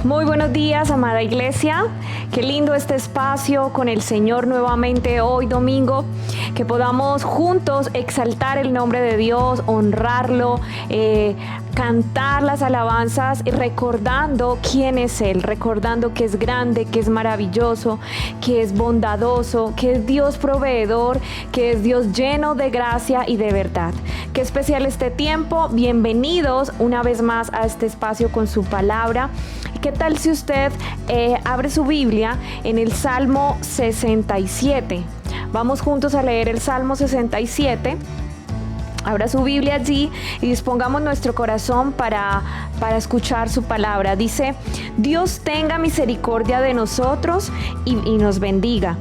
Muy buenos días, amada iglesia. Qué lindo este espacio con el Señor nuevamente hoy domingo, que podamos juntos exaltar el nombre de Dios, honrarlo, cantar las alabanzas y recordando quién es Él, recordando que es grande, que es maravilloso, que es bondadoso, que es Dios proveedor, que es Dios lleno de gracia y de verdad. Qué especial este tiempo. Bienvenidos una vez más a este espacio con su palabra. ¿Qué tal si usted abre su Biblia en el Salmo 67? Vamos juntos a leer el Salmo 67. Abra su Biblia allí y dispongamos nuestro corazón para escuchar su palabra. Dice: Dios tenga misericordia de nosotros y nos bendiga.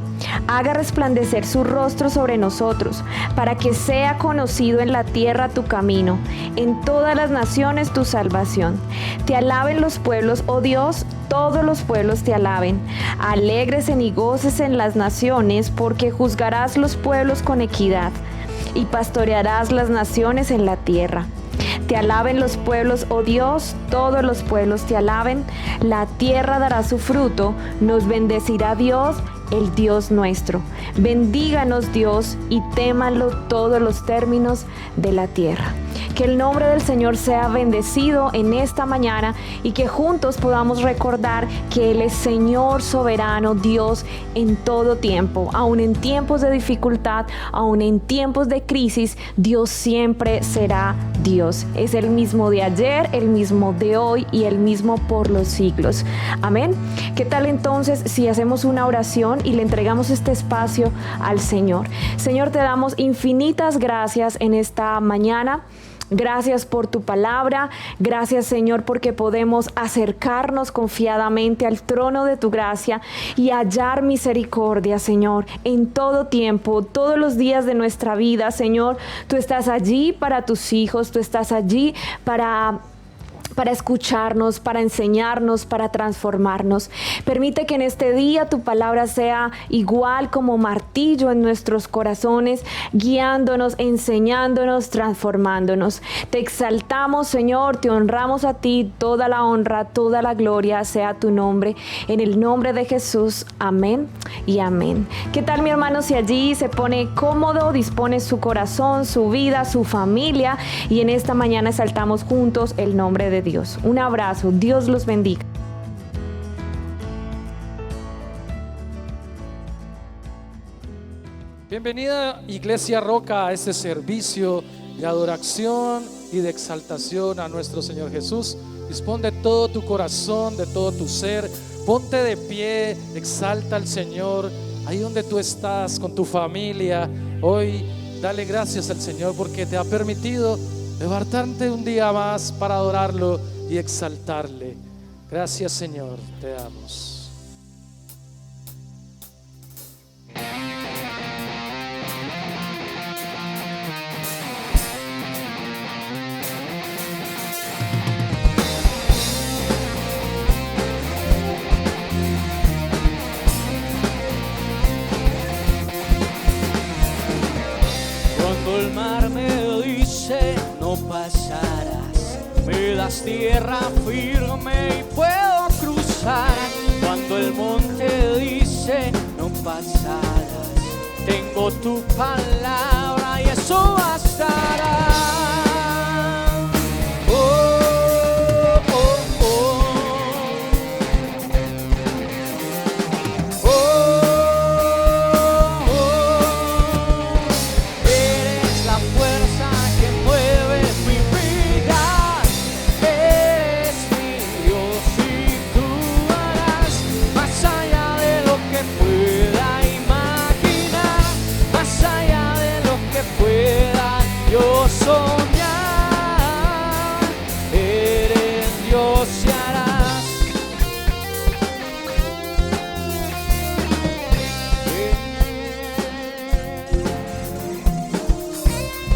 Haga resplandecer su rostro sobre nosotros, para que sea conocido en la tierra tu camino, en todas las naciones tu salvación. Te alaben los pueblos, oh Dios, todos los pueblos te alaben. Alégresen y gócesen en las naciones, porque juzgarás los pueblos con equidad y pastorearás las naciones en la tierra. Te alaben los pueblos, oh Dios, todos los pueblos te alaben. La tierra dará su fruto, nos bendecirá Dios, el Dios nuestro. Bendíganos Dios y témanlo todos los términos de la tierra. Que el nombre del Señor sea bendecido en esta mañana y que juntos podamos recordar que Él es Señor soberano, Dios en todo tiempo. Aún en tiempos de dificultad, aún en tiempos de crisis, Dios siempre será Dios. Es el mismo de ayer, el mismo de hoy y el mismo por los siglos. Amén. ¿Qué tal entonces si hacemos una oración y le entregamos este espacio al Señor? Señor, te damos infinitas gracias en esta mañana. Gracias por tu palabra, gracias Señor porque podemos acercarnos confiadamente al trono de tu gracia y hallar misericordia, Señor, en todo tiempo, todos los días de nuestra vida, Señor. Tú estás allí para tus hijos, tú estás allí para escucharnos, para enseñarnos, para transformarnos. Permite que en este día tu palabra sea igual como martillo en nuestros corazones, guiándonos, enseñándonos, transformándonos. Te exaltamos, Señor, te honramos a ti, toda la honra, toda la gloria sea tu nombre. En el nombre de Jesús, amén y amén. ¿Qué tal, mi hermano? Si allí se pone cómodo, dispone su corazón, su vida, su familia, y en esta mañana exaltamos juntos el nombre de Dios. Un abrazo, Dios los bendiga. Bienvenida Iglesia Roca a este servicio de adoración y de exaltación a nuestro Señor Jesús. Dispón de todo tu corazón, de todo tu ser, ponte de pie, exalta al Señor ahí donde tú estás con tu familia. Hoy dale gracias al Señor porque te ha permitido levantarte un día más para adorarlo y exaltarle. Gracias, Señor, te damos. Cuando el mar me dice no pasarás, me das tierra firme y puedo cruzar. Cuando el monte dice no pasarás, tengo tu palabra y eso bastará. Oh, oh, oh. Oh, oh. Eres la fuerza que mueve mi vida. Eres mi Dios y tú harás más allá de lo que pueda imaginar, más allá de lo que pueda yo soñar. Eres Dios y harás.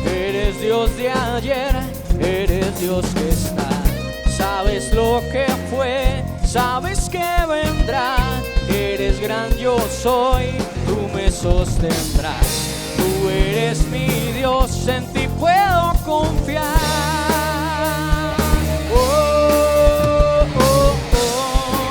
Eres Dios de ayer, eres Dios que está. Sabes lo que fue, sabes que vendrá. Eres gran yo soy, tú me sostendrás. Tú eres mi Dios, en ti puedo confiar. Oh, oh, oh.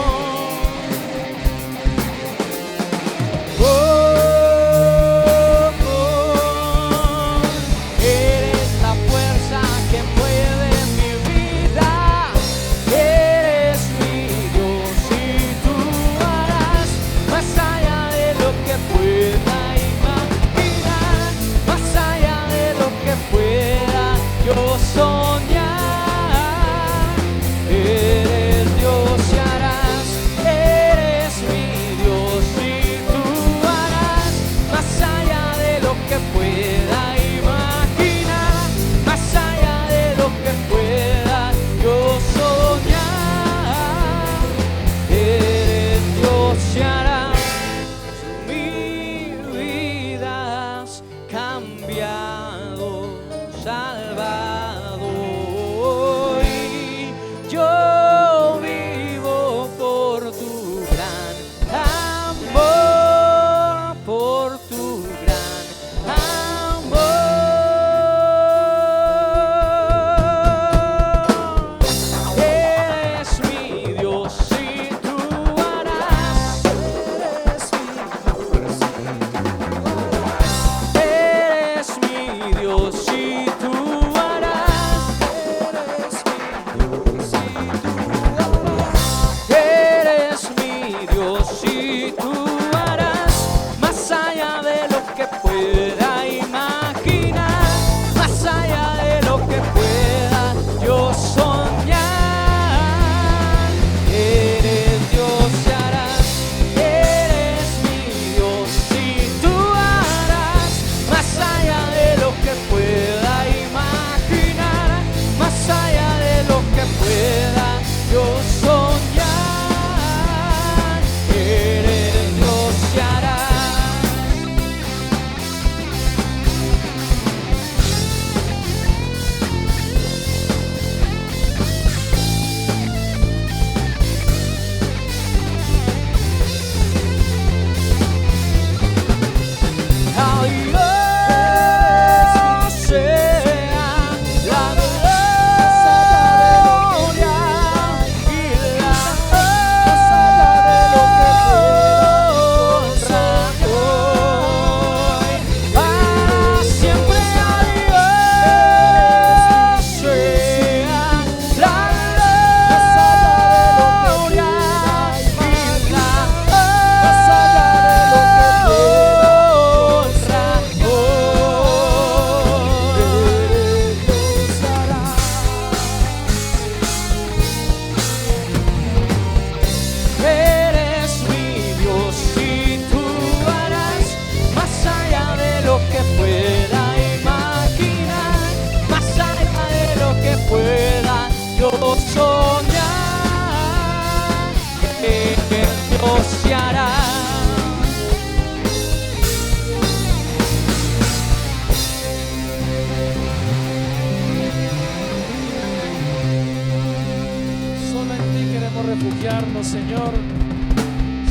refugiarnos, Señor,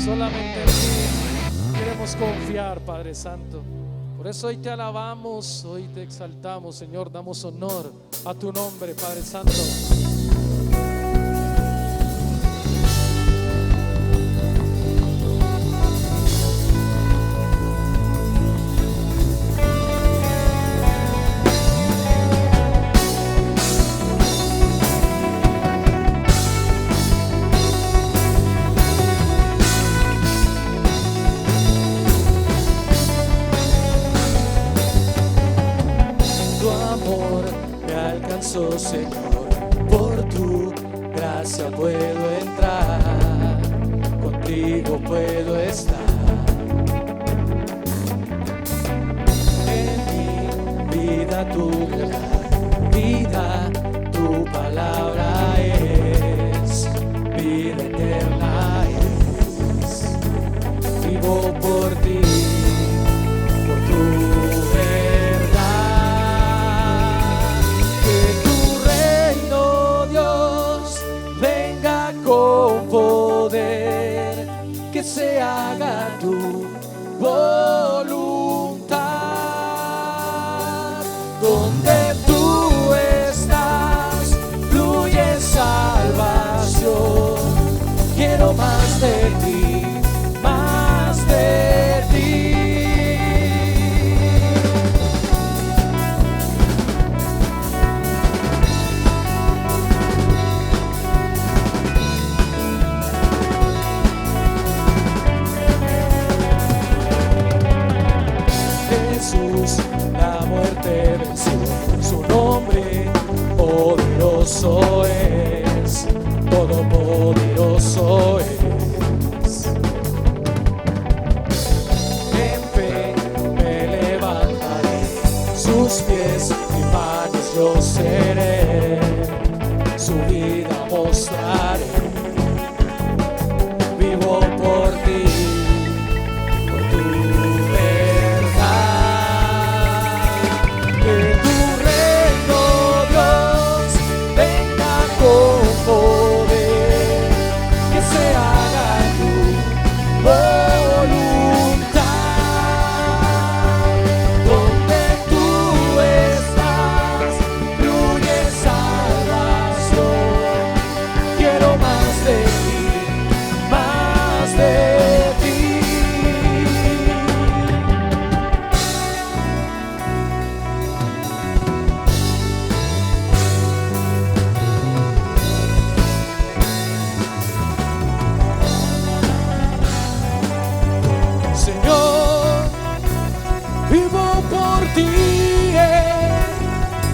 solamente en ti. Queremos confiar, Padre Santo. Por eso hoy te alabamos, hoy te exaltamos, Señor. Damos honor a tu nombre, Padre Santo. Señor, por tu gracia puedo entrar, contigo puedo estar. En mi vida tu verdad, vida, tu palabra es, vida eterna es. Vivo por ti, por tu con poder, que se haga tu voluntad. Donde tú estás, fluye salvación. Quiero más de ti, más de ti. La muerte venció, su nombre poderoso es, todopoderoso es. En fe me levantaré, sus pies y manos yo seré, su vida mostraré. Vivo por ti,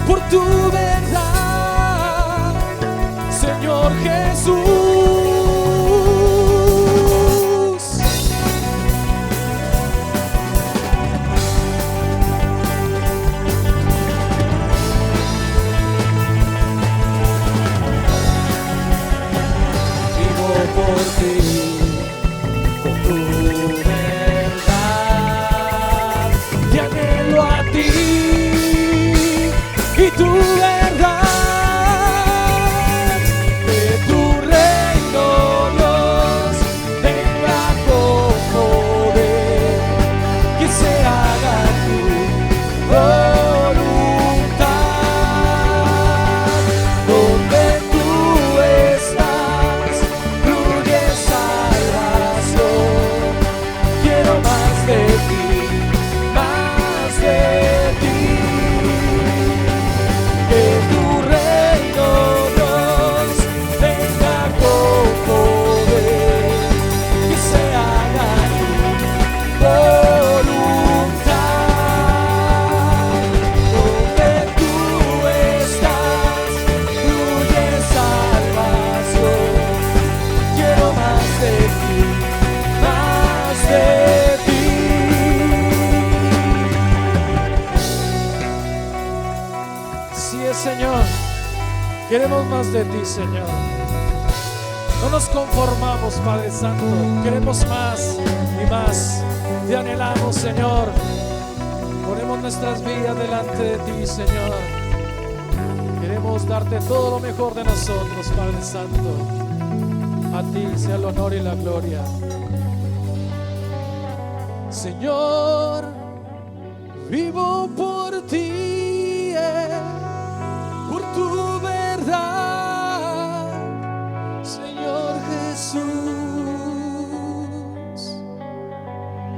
por tu verdad, Señor Jesús. Vivo por ti, por tu verdad, te anhelo a ti. Y tu verdad, que tu reino, Dios, venga con poder, que se haga tu voluntad. Donde tú estás, fluye salvación. Quiero más de ti, más de ti. Que tu reino, Dios, venga con poder, que se haga tu voluntad. Donde tú estás, fluye salvación. Quiero más de ti, más de ti. Señor, queremos más de ti, Señor. No nos conformamos, Padre Santo. Queremos más y más. Te anhelamos, Señor. Ponemos nuestras vidas delante de ti, Señor. Queremos darte todo lo mejor de nosotros, Padre Santo. A ti sea el honor y la gloria. Señor, vivo por ti, por tu verdad, Señor Jesús.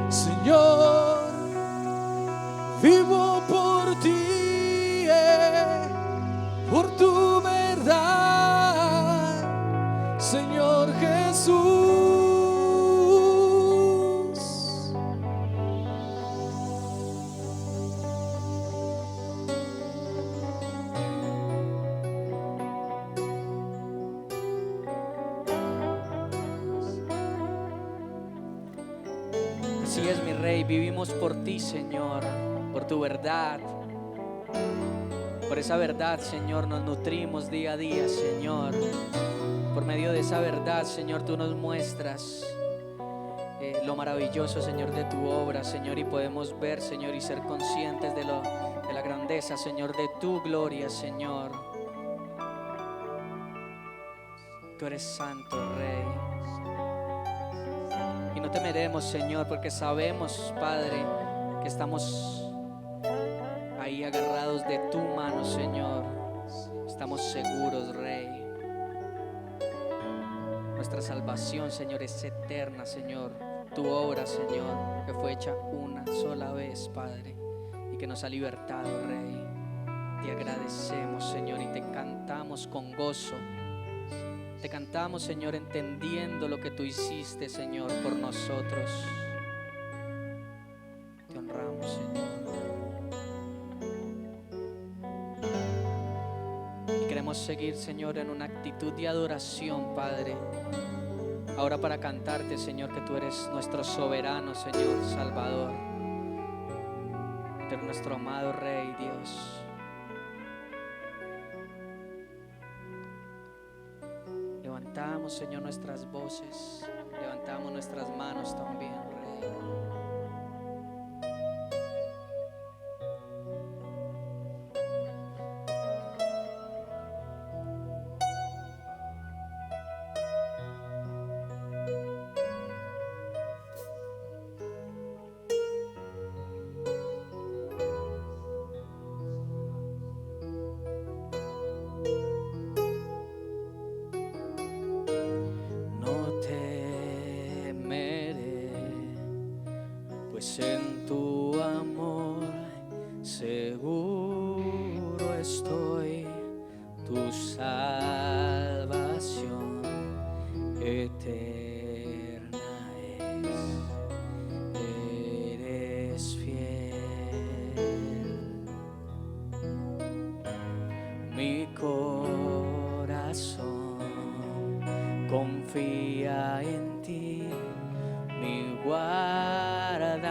Señor, vivo por ti, por tu verdad, Señor Jesús. Así es, mi Rey, vivimos por ti, Señor, por tu verdad. Por esa verdad, Señor, nos nutrimos día a día, Señor. Por medio de esa verdad, Señor, tú nos muestras lo maravilloso, Señor, de tu obra, Señor, y podemos ver, Señor, y ser conscientes de la grandeza, Señor, de tu gloria, Señor. Tú eres santo, Rey. Y no temeremos, Señor, porque sabemos, Padre, que estamos ahí agarrados de tu mano, Señor. Estamos seguros, Rey. Nuestra salvación, Señor, es eterna, Señor. Tu obra, Señor, que fue hecha una sola vez, Padre, y que nos ha libertado, Rey. Te agradecemos, Señor, y te cantamos con gozo. Te cantamos, Señor, entendiendo lo que tú hiciste, Señor, por nosotros. Te honramos, Señor. Y queremos seguir, Señor, en una actitud de adoración, Padre. Ahora para cantarte, Señor, que tú eres nuestro soberano, Señor, Salvador. Tú eres nuestro amado Rey, Dios. Levantamos, Señor, nuestras voces, levantamos nuestras manos también, Rey. Pues en tu amor seguro estoy, tu salvación eterna es. Eres fiel, mi corazón confía en ti, mi guardador,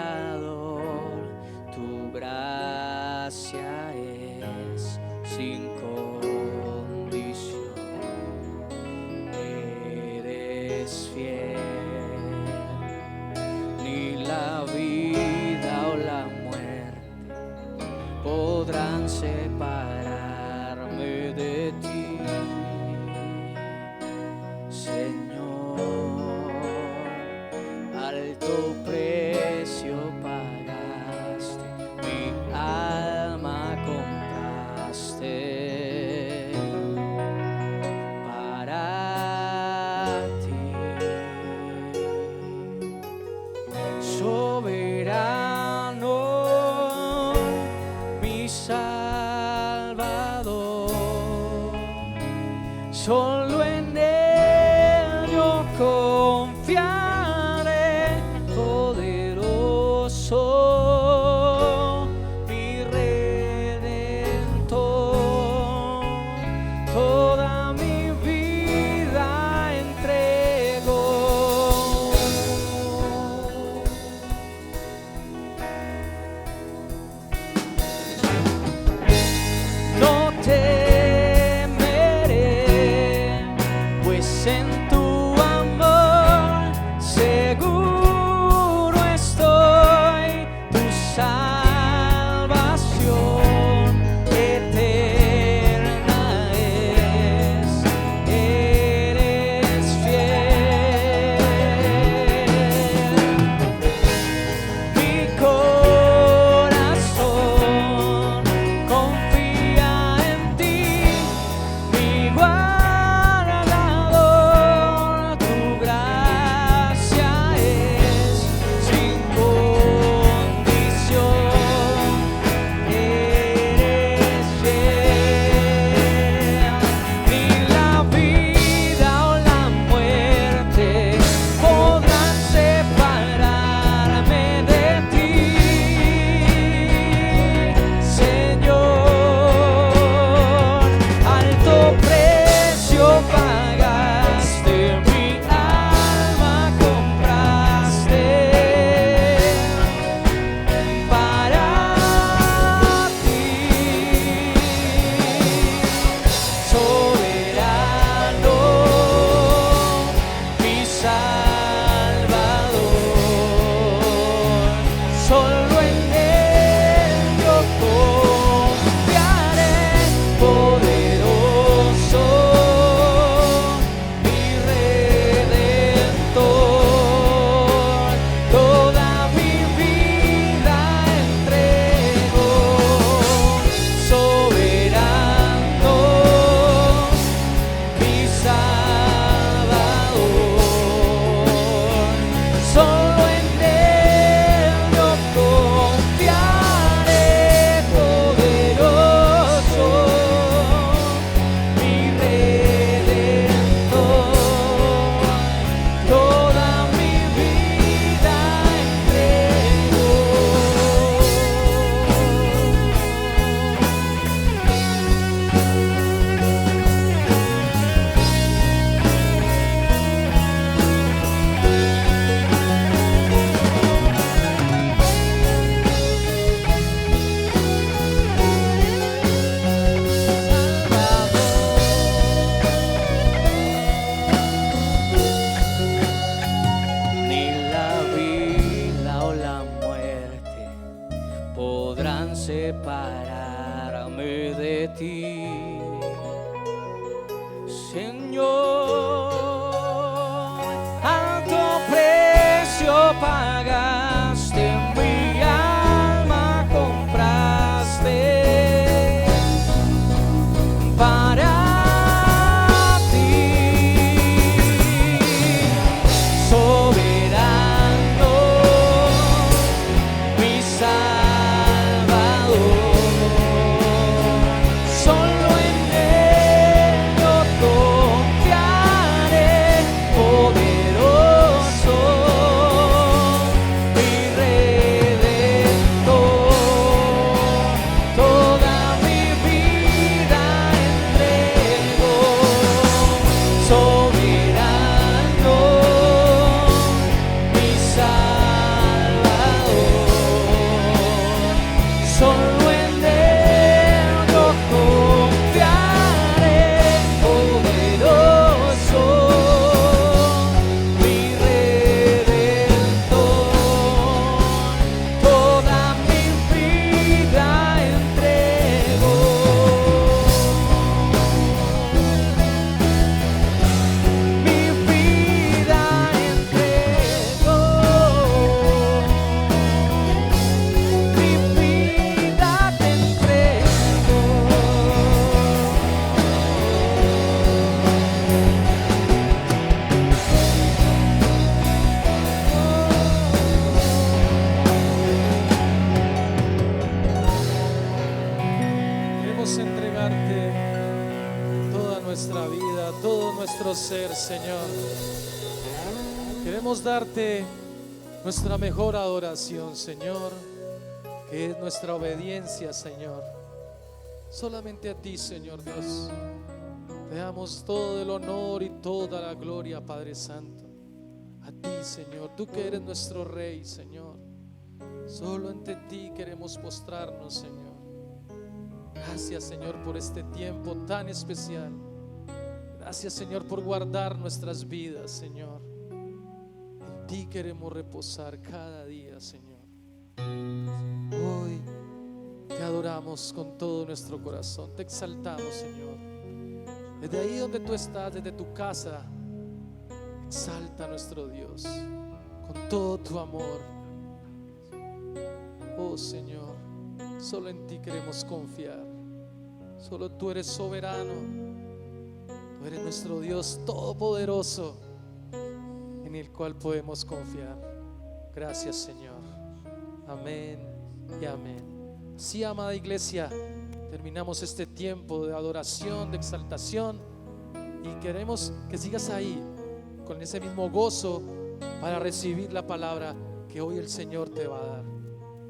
tu gracia es sin condición. Eres fiel, ni la vida o la muerte podrán separarme de ti, Señor. Alto precio pagaste, mi alma compraste para ti. Soberano, mi Salvador, solo en él yo confiaré. Poderoso, mi Redentor, toda mi vida entrego. No temeré, pues en tu amor seguro estoy, tu salvación eterna es. Eres fiel, nuestro ser, Señor. Queremos darte nuestra mejor adoración, Señor, que es nuestra obediencia, Señor. Solamente a ti, Señor Dios, te damos todo el honor y toda la gloria, Padre Santo. A ti, Señor, tú que eres nuestro Rey, Señor. Solo ante ti queremos postrarnos, Señor. Gracias, Señor, por este tiempo tan especial. Gracias, Señor, por guardar nuestras vidas, Señor. En ti queremos reposar cada día, Señor. Hoy te adoramos con todo nuestro corazón. Te exaltamos, Señor. Desde ahí donde tú estás, desde tu casa, exalta a nuestro Dios con todo tu amor. Oh Señor, solo en ti queremos confiar. Solo tú eres soberano. Tú eres nuestro Dios todopoderoso, en el cual podemos confiar. Gracias, Señor. Amén y amén. Sí, amada iglesia, terminamos este tiempo de adoración, de exaltación, y queremos que sigas ahí con ese mismo gozo para recibir la palabra que hoy el Señor te va a dar.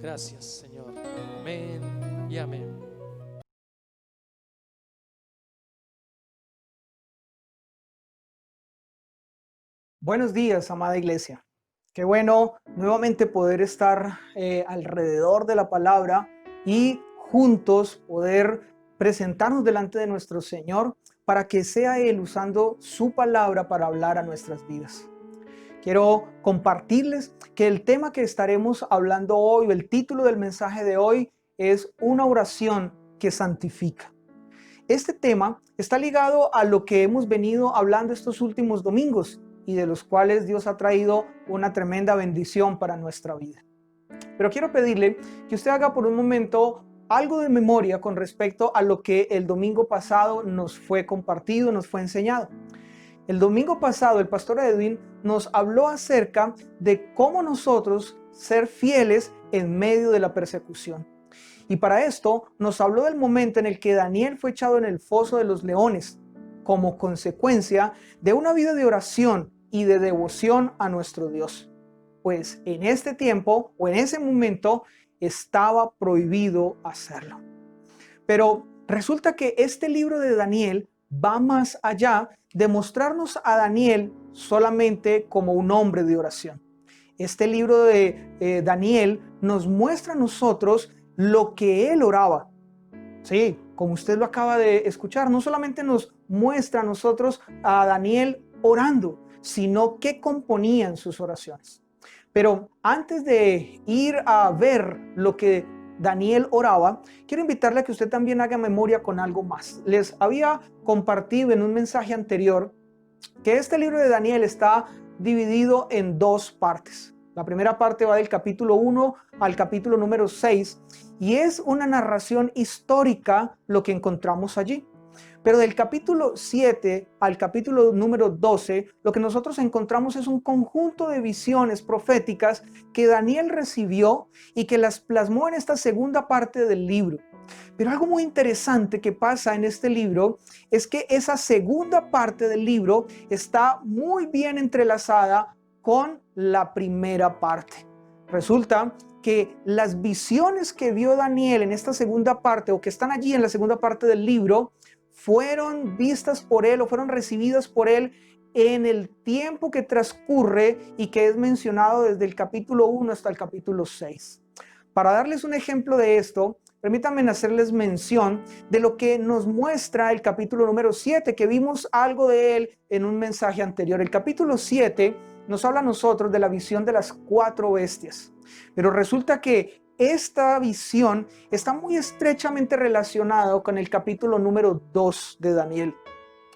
Gracias, Señor. Amén y amén. Buenos días, amada iglesia. Qué bueno nuevamente poder estar alrededor de la palabra y juntos poder presentarnos delante de nuestro Señor para que sea Él usando su palabra para hablar a nuestras vidas. Quiero compartirles que el tema que estaremos hablando hoy, el título del mensaje de hoy, es una oración que santifica. Este tema está ligado a lo que hemos venido hablando estos últimos domingos y de los cuales Dios ha traído una tremenda bendición para nuestra vida. Pero quiero pedirle que usted haga por un momento algo de memoria con respecto a lo que el domingo pasado nos fue compartido, nos fue enseñado. El domingo pasado el pastor Edwin nos habló acerca de cómo nosotros ser fieles en medio de la persecución. Y para esto nos habló del momento en el que Daniel fue echado en el foso de los leones como consecuencia de una vida de oración y de devoción a nuestro Dios. Pues en este tiempo o en ese momento estaba prohibido hacerlo. Pero resulta que este libro de Daniel va más allá de mostrarnos a Daniel solamente como un hombre de oración. Este libro de Daniel nos muestra a nosotros lo que él oraba. Sí, como usted lo acaba de escuchar, no solamente nos muestra a nosotros a Daniel orando, sino qué componían sus oraciones. Pero antes de ir a ver lo que Daniel oraba, quiero invitarle a que usted también haga memoria con algo más. Les había compartido en un mensaje anterior que este libro de Daniel está dividido en dos partes. La primera parte va del capítulo 1 al capítulo número 6 y es una narración histórica lo que encontramos allí. Pero del capítulo 7 al capítulo número 12, lo que nosotros encontramos es un conjunto de visiones proféticas que Daniel recibió y que las plasmó en esta segunda parte del libro. Pero algo muy interesante que pasa en este libro es que esa segunda parte del libro está muy bien entrelazada con la primera parte. Resulta que las visiones que vio Daniel en esta segunda parte o que están allí en la segunda parte del libro fueron vistas por él o fueron recibidas por él en el tiempo que transcurre y que es mencionado desde el capítulo 1 hasta el capítulo 6. Para darles un ejemplo de esto, permítanme hacerles mención de lo que nos muestra el capítulo número 7, que vimos algo de él en un mensaje anterior. El capítulo 7 nos habla a nosotros de la visión de las 4 bestias, pero resulta que esta visión está muy estrechamente relacionada con el capítulo número 2 de Daniel.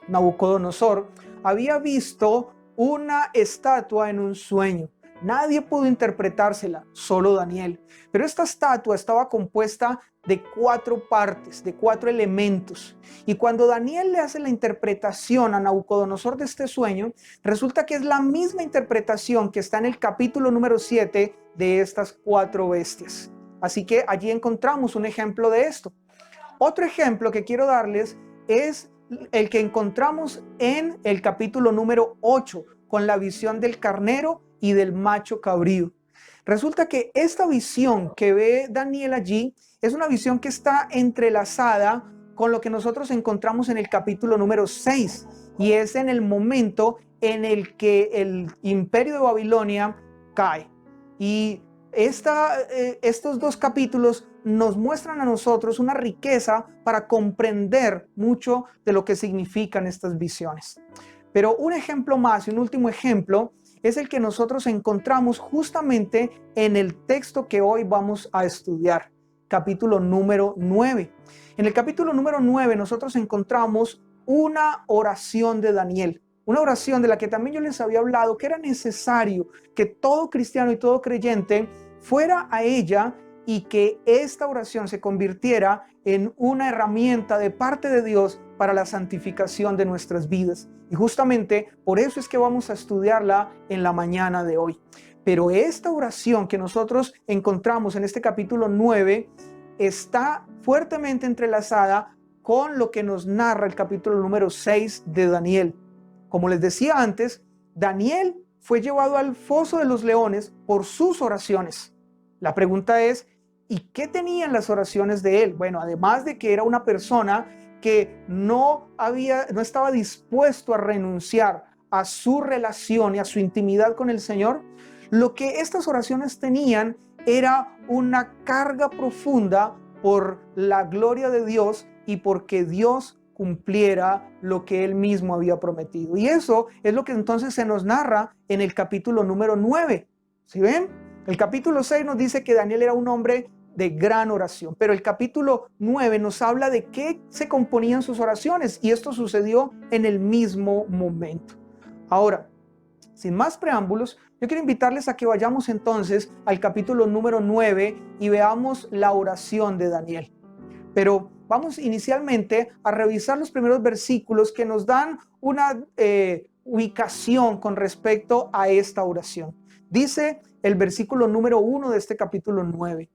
Nabucodonosor había visto una estatua en un sueño. Nadie pudo interpretársela, solo Daniel. Pero esta estatua estaba compuesta de 4 partes, de 4 elementos. Y cuando Daniel le hace la interpretación a Nabucodonosor de este sueño, resulta que es la misma interpretación que está en el capítulo número 7 de estas 4 bestias. Así que allí encontramos un ejemplo de esto. Otro ejemplo que quiero darles es el que encontramos en el capítulo número 8, con la visión del carnero y del macho cabrío. Resulta que esta visión que ve Daniel allí es una visión que está entrelazada con lo que nosotros encontramos en el capítulo número 6, y es en el momento en el que el imperio de Babilonia cae. Y estos dos capítulos nos muestran a nosotros una riqueza para comprender mucho de lo que significan estas visiones. Pero un ejemplo más y un último ejemplo es el que nosotros encontramos justamente en el texto que hoy vamos a estudiar, capítulo número 9. En el capítulo número 9 nosotros encontramos una oración de Daniel, una oración de la que también yo les había hablado, que era necesario que todo cristiano y todo creyente fuera a ella, y que esta oración se convirtiera en una herramienta de parte de Dios para la santificación de nuestras vidas. Y justamente por eso es que vamos a estudiarla en la mañana de hoy. Pero esta oración que nosotros encontramos en este capítulo 9 está fuertemente entrelazada con lo que nos narra el capítulo número 6 de Daniel. Como les decía antes, Daniel fue llevado al foso de los leones por sus oraciones. La pregunta es, ¿y qué tenían las oraciones de él? Bueno, además de que era una persona que no estaba dispuesto a renunciar a su relación y a su intimidad con el Señor, lo que estas oraciones tenían era una carga profunda por la gloria de Dios y porque Dios cumpliera lo que él mismo había prometido. Y eso es lo que entonces se nos narra en el capítulo número 9. ¿Sí ven? El capítulo 6 nos dice que Daniel era un hombre de gran oración, pero el capítulo 9 nos habla de qué se componían sus oraciones, y esto sucedió en el mismo momento. Ahora, sin más preámbulos, yo quiero invitarles a que vayamos entonces al capítulo número 9 y veamos la oración de Daniel. Pero vamos inicialmente a revisar los primeros versículos que nos dan una ubicación con respecto a esta oración. Dice el versículo número 1 de este capítulo 9.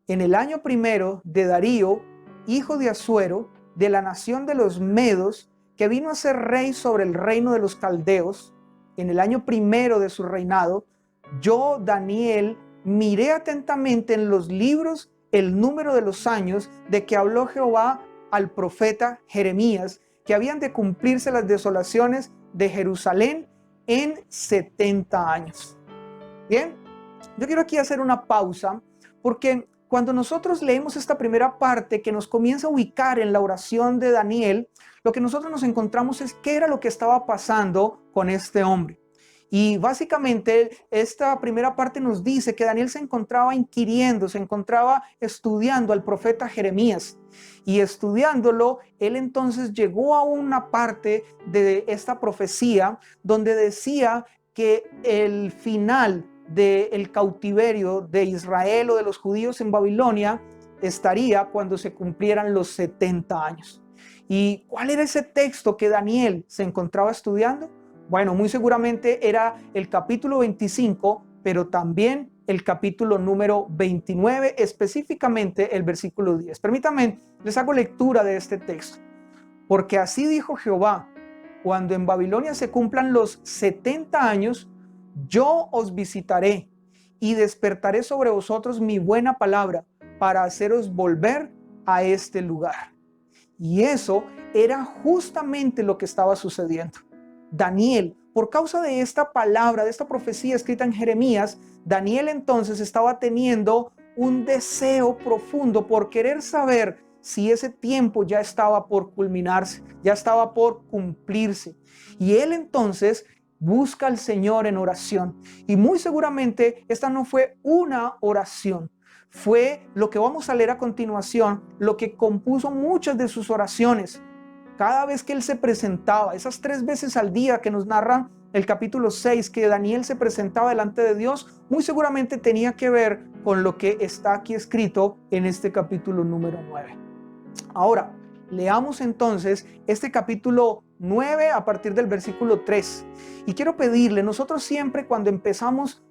En el año primero de Darío, hijo de Asuero, de la nación de los Medos, que vino a ser rey sobre el reino de los caldeos, en el año primero de su reinado, yo, Daniel, miré atentamente en los libros el número de los años de que habló Jehová al profeta Jeremías, que habían de cumplirse las desolaciones de Jerusalén en 70 años. Bien, yo quiero aquí hacer una pausa, porque cuando nosotros leemos esta primera parte que nos comienza a ubicar en la oración de Daniel, lo que nosotros nos encontramos es qué era lo que estaba pasando con este hombre. Y básicamente esta primera parte nos dice que Daniel se encontraba inquiriendo, se encontraba estudiando al profeta Jeremías. Y estudiándolo, él entonces llegó a una parte de esta profecía donde decía que el final del cautiverio de Israel o de los judíos en Babilonia estaría cuando se cumplieran los 70 años. ¿Y cuál era ese texto que Daniel se encontraba estudiando? Bueno, muy seguramente era el capítulo 25, pero también el capítulo número 29, específicamente el versículo 10. Permítanme, les hago lectura de este texto. Porque así dijo Jehová, cuando en Babilonia se cumplan los 70 años, yo os visitaré y despertaré sobre vosotros mi buena palabra para haceros volver a este lugar. Y eso era justamente lo que estaba sucediendo. Daniel, por causa de esta palabra, de esta profecía escrita en Jeremías, Daniel entonces estaba teniendo un deseo profundo por querer saber si ese tiempo ya estaba por culminarse, ya estaba por cumplirse. Y él entonces busca al Señor en oración. Y muy seguramente esta no fue una oración, fue lo que vamos a leer a continuación, lo que compuso muchas de sus oraciones. Cada vez que él se presentaba, esas 3 veces al día que nos narran el capítulo 6, que Daniel se presentaba delante de Dios, muy seguramente tenía que ver con lo que está aquí escrito en este capítulo número 9. Ahora, leamos entonces este capítulo 9 a partir del versículo 3. Y quiero pedirle, nosotros siempre cuando empezamos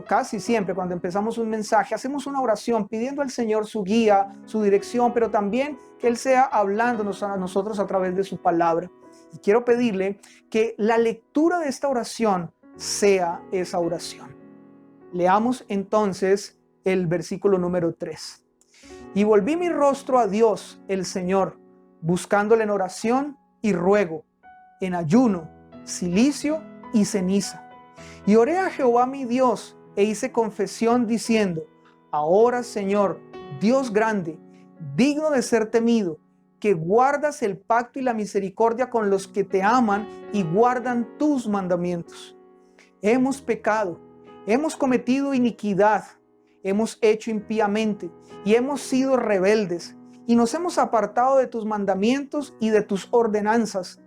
casi siempre cuando empezamos un mensaje, hacemos una oración pidiendo al Señor su guía, su dirección, pero también que Él sea hablándonos a nosotros a través de su palabra. Y quiero pedirle que la lectura de esta oración sea esa oración. Leamos entonces el versículo número 3. Y volví mi rostro a Dios, el Señor, buscándole en oración y ruego, en ayuno, cilicio y ceniza. Y oré a Jehová mi Dios e hice confesión diciendo: ahora, Señor, Dios grande, digno de ser temido, que guardas el pacto y la misericordia con los que te aman y guardan tus mandamientos. Hemos pecado, hemos cometido iniquidad, hemos hecho impíamente y hemos sido rebeldes y nos hemos apartado de tus mandamientos y de tus ordenanzas.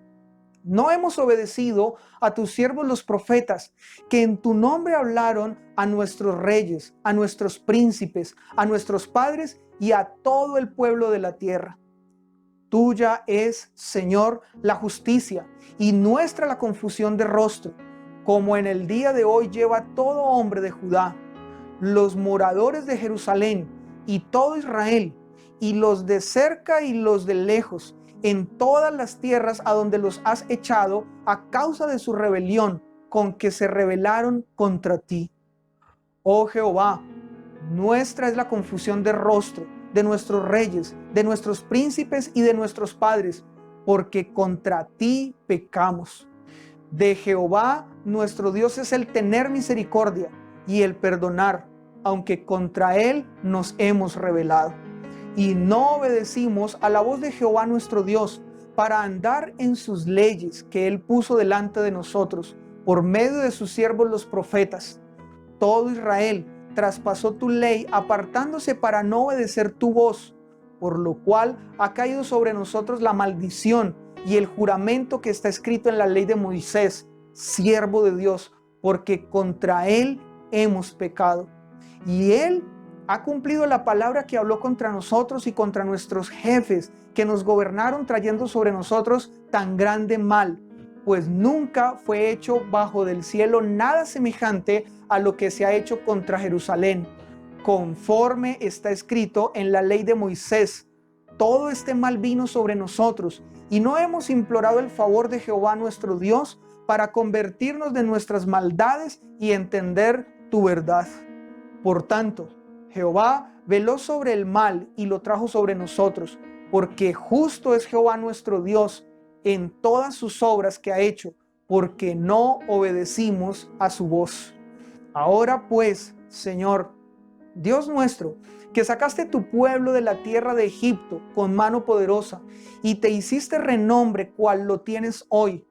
No hemos obedecido a tus siervos los profetas, que en tu nombre hablaron a nuestros reyes, a nuestros príncipes, a nuestros padres y a todo el pueblo de la tierra. Tuya es, Señor, la justicia y nuestra la confusión de rostro, como en el día de hoy lleva todo hombre de Judá, los moradores de Jerusalén y todo Israel, y los de cerca y los de lejos, en todas las tierras a donde los has echado a causa de su rebelión, con que se rebelaron contra ti. Oh Jehová, nuestra es la confusión de rostro, de nuestros reyes, de nuestros príncipes y de nuestros padres, porque contra ti pecamos. De Jehová nuestro Dios es el tener misericordia y el perdonar, aunque contra él nos hemos rebelado. Y no obedecimos a la voz de Jehová nuestro Dios para andar en sus leyes que él puso delante de nosotros por medio de sus siervos los profetas. Todo Israel traspasó tu ley apartándose para no obedecer tu voz, por lo cual ha caído sobre nosotros la maldición y el juramento que está escrito en la ley de Moisés, siervo de Dios, porque contra él hemos pecado. Y él ha cumplido la palabra que habló contra nosotros y contra nuestros jefes que nos gobernaron, trayendo sobre nosotros tan grande mal, pues nunca fue hecho bajo del cielo nada semejante a lo que se ha hecho contra Jerusalén, conforme está escrito en la ley de Moisés. Todo este mal vino sobre nosotros y no hemos implorado el favor de Jehová nuestro Dios para convertirnos de nuestras maldades y entender tu verdad. Por tanto, Jehová veló sobre el mal y lo trajo sobre nosotros, porque justo es Jehová nuestro Dios en todas sus obras que ha hecho, porque no obedecimos a su voz. Ahora pues, Señor, Dios nuestro, que sacaste tu pueblo de la tierra de Egipto con mano poderosa y te hiciste renombre cual lo tienes hoy,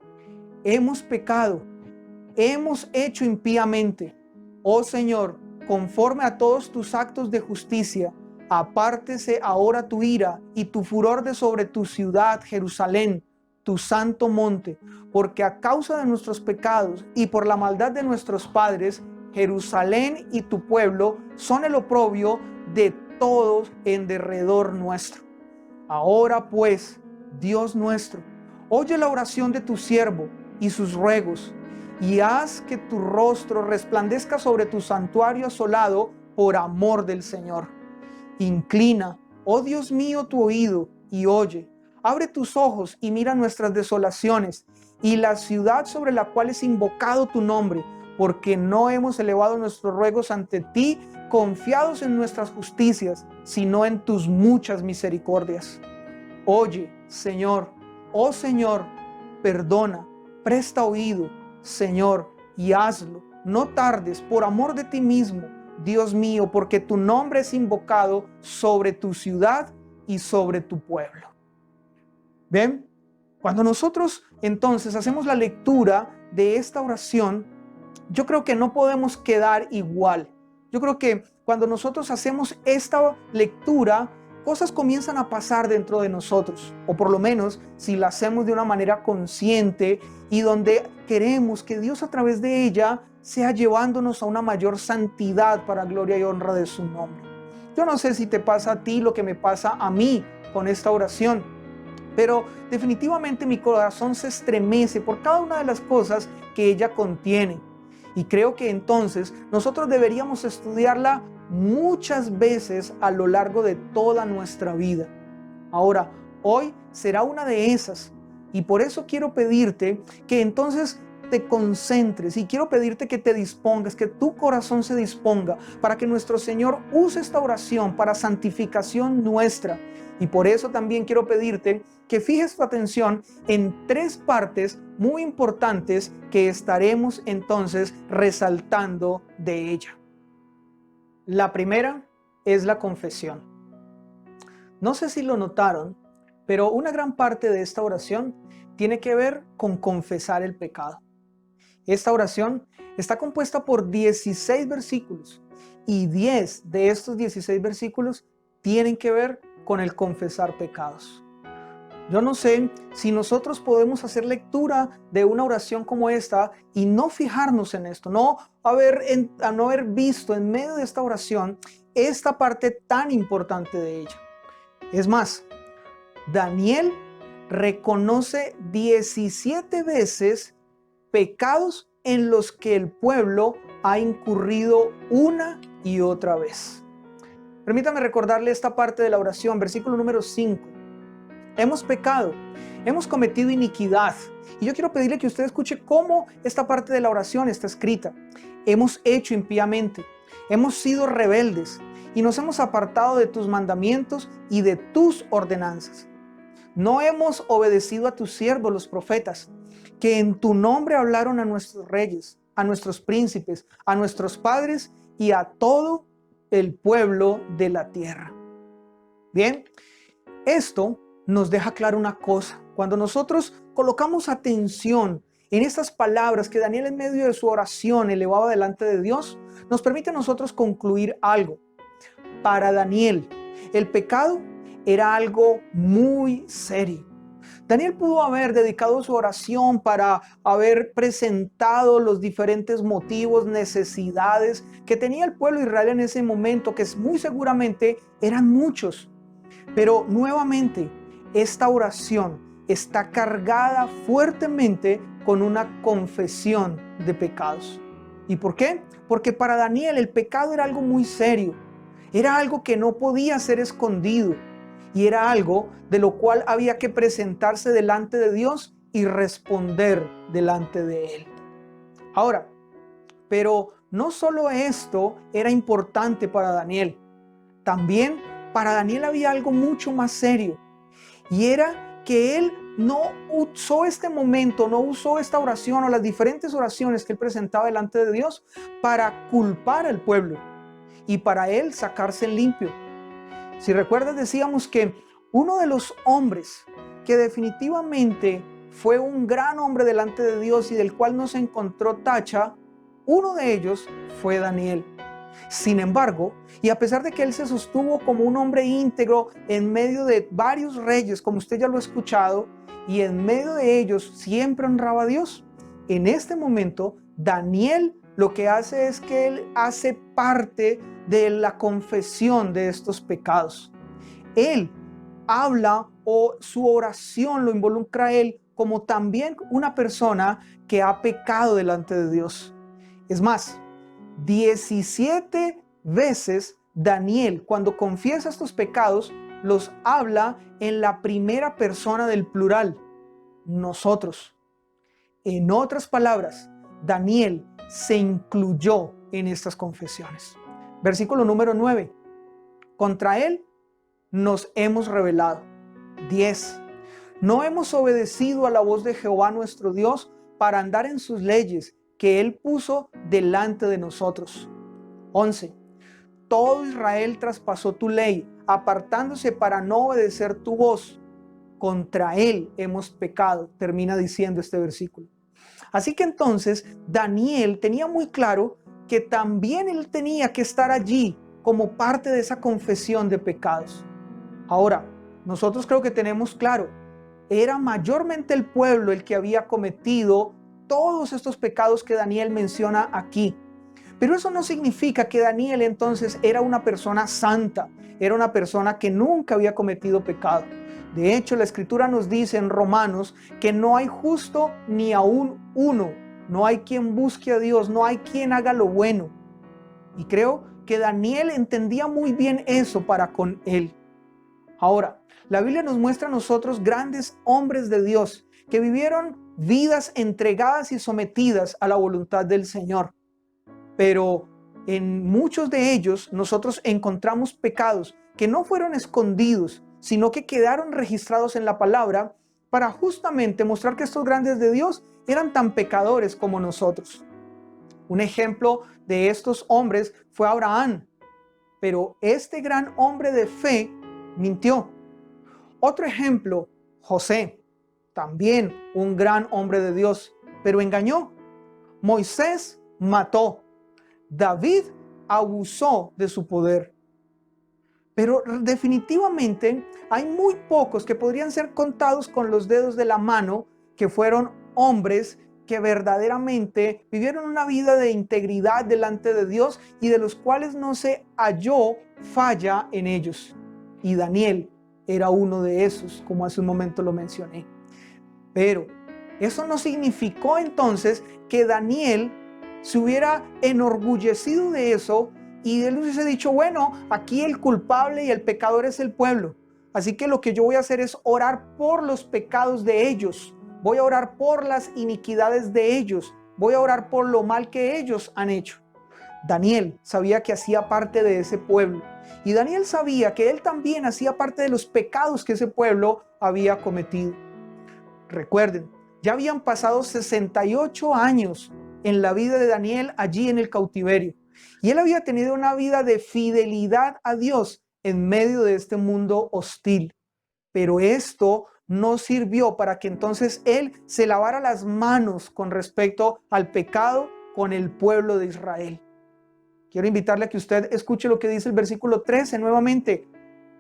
hemos pecado, hemos hecho impíamente. Oh Señor, conforme a todos tus actos de justicia, apártese ahora tu ira y tu furor de sobre tu ciudad, Jerusalén, tu santo monte, porque a causa de nuestros pecados y por la maldad de nuestros padres, Jerusalén y tu pueblo son el oprobio de todos en derredor nuestro. Ahora pues, Dios nuestro, oye la oración de tu siervo y sus ruegos, y haz que tu rostro resplandezca sobre tu santuario asolado por amor del Señor. Inclina, oh Dios mío, tu oído y oye. Abre tus ojos y mira nuestras desolaciones y la ciudad sobre la cual es invocado tu nombre, porque no hemos elevado nuestros ruegos ante ti, confiados en nuestras justicias, sino en tus muchas misericordias. Oye, Señor, oh Señor, perdona, presta oído, Señor, y hazlo. No tardes, por amor de ti mismo, Dios mío, porque tu nombre es invocado sobre tu ciudad y sobre tu pueblo. ¿Ven? Cuando nosotros entonces hacemos la lectura de esta oración, yo creo que no podemos quedar igual. Yo creo que cuando nosotros hacemos esta lectura, cosas comienzan a pasar dentro de nosotros, o por lo menos si la hacemos de una manera consciente y donde queremos que Dios a través de ella sea llevándonos a una mayor santidad para gloria y honra de su nombre. Yo no sé si te pasa a ti lo que me pasa a mí con esta oración, pero definitivamente mi corazón se estremece por cada una de las cosas que ella contiene. Y creo que entonces nosotros deberíamos estudiarla muchas veces a lo largo de toda nuestra vida. Ahora, hoy será una de esas, y por eso quiero pedirte que entonces te concentres, y quiero pedirte que te dispongas, que tu corazón se disponga para que nuestro Señor use esta oración para santificación nuestra. Y por eso también quiero pedirte que fijes tu atención en 3 partes muy importantes que estaremos entonces resaltando de ella. La primera es la confesión. No sé si lo notaron, pero una gran parte de esta oración tiene que ver con confesar el pecado. Esta oración está compuesta por 16 versículos y 10 de estos 16 versículos tienen que ver con el confesar pecados. Yo no sé si nosotros podemos hacer lectura de una oración como esta y no fijarnos en esto, no haber visto en medio de esta oración esta parte tan importante de ella. Es más, Daniel reconoce 17 veces pecados en los que el pueblo ha incurrido una y otra vez. Permítame recordarle esta parte de la oración, versículo número 5. Hemos pecado, hemos cometido iniquidad. Y yo quiero pedirle que usted escuche cómo esta parte de la oración está escrita. Hemos hecho impíamente, hemos sido rebeldes y nos hemos apartado de tus mandamientos y de tus ordenanzas. No hemos obedecido a tus siervos los profetas, que en tu nombre hablaron a nuestros reyes, a nuestros príncipes, a nuestros padres y a todo el pueblo de la tierra. Bien, esto nos deja claro una cosa. Cuando nosotros colocamos atención en estas palabras que Daniel en medio de su oración elevaba delante de Dios, nos permite a nosotros concluir algo. Para Daniel, el pecado era algo muy serio. Daniel pudo haber dedicado su oración para haber presentado los diferentes motivos, necesidades que tenía el pueblo de Israel en ese momento, que muy seguramente eran muchos. Pero nuevamente, esta oración está cargada fuertemente con una confesión de pecados. ¿Y por qué? Porque para Daniel el pecado era algo muy serio. Era algo que no podía ser escondido. Y era algo de lo cual había que presentarse delante de Dios y responder delante de Él. Ahora, pero no solo esto era importante para Daniel. También para Daniel había algo mucho más serio. Y era que él no usó este momento, no usó esta oración o las diferentes oraciones que él presentaba delante de Dios para culpar al pueblo y para él sacarse en limpio. Si recuerdas, decíamos que uno de los hombres que definitivamente fue un gran hombre delante de Dios y del cual no se encontró tacha, uno de ellos fue Daniel. Sin embargo, y a pesar de que él se sostuvo como un hombre íntegro en medio de varios reyes, como usted ya lo ha escuchado, y en medio de ellos siempre honraba a Dios, en este momento Daniel lo que hace es que él hace parte de la confesión de estos pecados. Él habla o su oración lo involucra a él como también una persona que ha pecado delante de Dios. Es más, 17 veces Daniel, cuando confiesa estos pecados, los habla en la primera persona del plural, nosotros. En otras palabras, Daniel se incluyó en estas confesiones. Versículo número 9. Contra él nos hemos rebelado. 10. No hemos obedecido a la voz de Jehová nuestro Dios para andar en sus leyes que él puso delante de nosotros. 11. Todo Israel traspasó tu ley, apartándose para no obedecer tu voz. Contra él hemos pecado, termina diciendo este versículo. Así que entonces Daniel tenía muy claro que también él tenía que estar allí como parte de esa confesión de pecados. Ahora, nosotros creo que tenemos claro, era mayormente el pueblo el que había cometido todos estos pecados que Daniel menciona aquí. Pero eso no significa que Daniel entonces era una persona santa, era una persona que nunca había cometido pecado. De hecho, la Escritura nos dice en Romanos que no hay justo ni aún uno, no hay quien busque a Dios, no hay quien haga lo bueno. Y creo que Daniel entendía muy bien eso para con él. Ahora, la Biblia nos muestra a nosotros grandes hombres de Dios que vivieron vidas entregadas y sometidas a la voluntad del Señor. Pero en muchos de ellos nosotros encontramos pecados que no fueron escondidos, sino que quedaron registrados en la palabra para justamente mostrar que estos grandes de Dios eran tan pecadores como nosotros. Un ejemplo de estos hombres fue Abraham, pero este gran hombre de fe mintió. Otro ejemplo, José, también un gran hombre de Dios, pero engañó. Moisés mató. David abusó de su poder. Pero definitivamente hay muy pocos que podrían ser contados con los dedos de la mano que fueron hombres que verdaderamente vivieron una vida de integridad delante de Dios y de los cuales no se halló falla en ellos. Y Daniel era uno de esos, como hace un momento lo mencioné. Pero eso no significó entonces que Daniel se hubiera enorgullecido de eso y él hubiese dicho, bueno, aquí el culpable y el pecador es el pueblo. Así que lo que yo voy a hacer es orar por los pecados de ellos. Voy a orar por las iniquidades de ellos. Voy a orar por lo mal que ellos han hecho. Daniel sabía que hacía parte de ese pueblo. Y Daniel sabía que él también hacía parte de los pecados que ese pueblo había cometido. Recuerden, ya habían pasado 68 años en la vida de Daniel allí en el cautiverio. Y él había tenido una vida de fidelidad a Dios en medio de este mundo hostil. Pero esto no sirvió para que entonces él se lavara las manos con respecto al pecado con el pueblo de Israel. Quiero invitarle a que usted escuche lo que dice el versículo 13 nuevamente.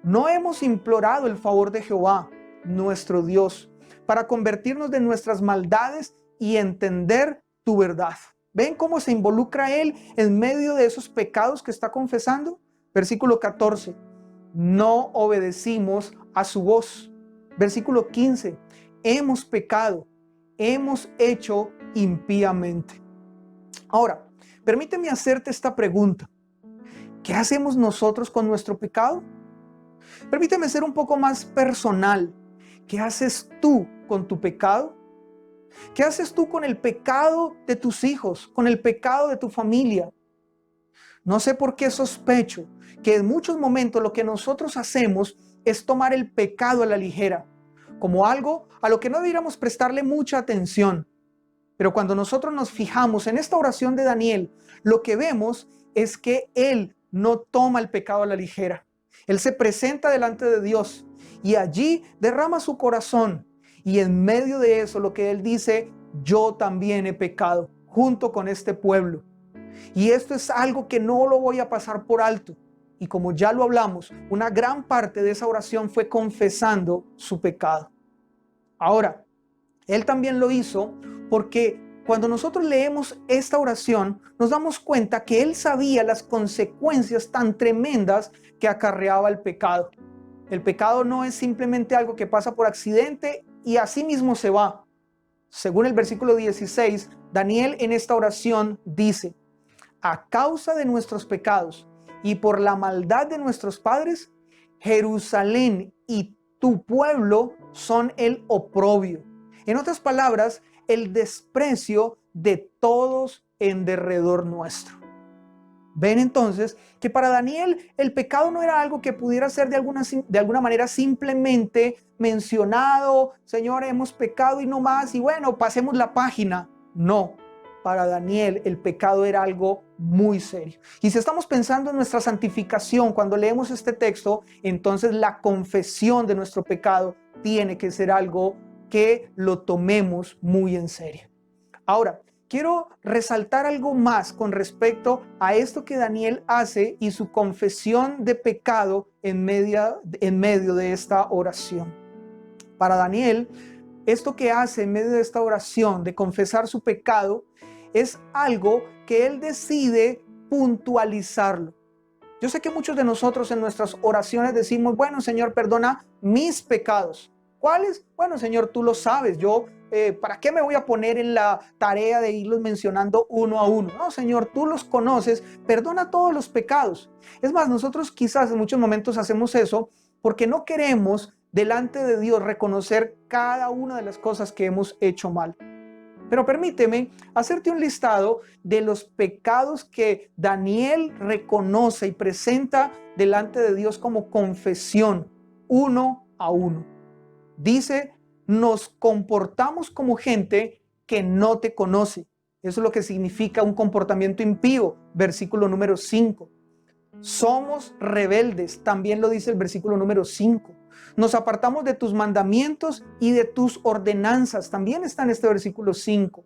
No hemos implorado el favor de Jehová, nuestro Dios, para convertirnos de nuestras maldades y entender tu verdad. ¿Ven cómo se involucra él en medio de esos pecados que está confesando? Versículo 14. No obedecimos a su voz. Versículo 15. Hemos pecado, hemos hecho impíamente. Ahora, permíteme hacerte esta pregunta. ¿Qué hacemos nosotros con nuestro pecado? Permíteme ser un poco más personal. ¿Qué haces tú con tu pecado? ¿Qué haces tú con el pecado de tus hijos, con el pecado de tu familia? No sé por qué sospecho que en muchos momentos lo que nosotros hacemos es tomar el pecado a la ligera, como algo a lo que no deberíamos prestarle mucha atención. Pero cuando nosotros nos fijamos en esta oración de Daniel, lo que vemos es que él no toma el pecado a la ligera. Él se presenta delante de Dios y allí derrama su corazón. Y en medio de eso lo que él dice, yo también he pecado junto con este pueblo. Y esto es algo que no lo voy a pasar por alto. Y como ya lo hablamos, una gran parte de esa oración fue confesando su pecado. Ahora, él también lo hizo porque cuando nosotros leemos esta oración, nos damos cuenta que él sabía las consecuencias tan tremendas que acarreaba el pecado. El pecado no es simplemente algo que pasa por accidente y así mismo se va. Según el versículo 16, Daniel en esta oración dice, a causa de nuestros pecados y por la maldad de nuestros padres, Jerusalén y tu pueblo son el oprobio. En otras palabras, el desprecio de todos en derredor nuestro. Ven entonces que para Daniel el pecado no era algo que pudiera ser de alguna manera simplemente mencionado, Señor, hemos pecado y no más, y bueno, pasemos la página. No, para Daniel el pecado era algo muy serio. Y si estamos pensando en nuestra santificación cuando leemos este texto, entonces la confesión de nuestro pecado tiene que ser algo que lo tomemos muy en serio. Ahora, quiero resaltar algo más con respecto a esto que Daniel hace y su confesión de pecado en medio de esta oración. Para Daniel, esto que hace en medio de esta oración de confesar su pecado es algo que él decide puntualizarlo. Yo sé que muchos de nosotros en nuestras oraciones decimos, bueno, Señor, perdona mis pecados. ¿Cuáles? Bueno, Señor, tú lo sabes. Yo ¿para qué me voy a poner en la tarea de irlos mencionando uno a uno? No, Señor, tú los conoces, perdona todos los pecados. Es más, nosotros quizás en muchos momentos hacemos eso porque no queremos delante de Dios reconocer cada una de las cosas que hemos hecho mal. Pero permíteme hacerte un listado de los pecados que Daniel reconoce y presenta delante de Dios como confesión, uno a uno. Dice, nos comportamos como gente que no te conoce. Eso es lo que significa un comportamiento impío, versículo número 5. Somos rebeldes, también lo dice el versículo número 5. Nos apartamos de tus mandamientos y de tus ordenanzas, también está en este versículo 5.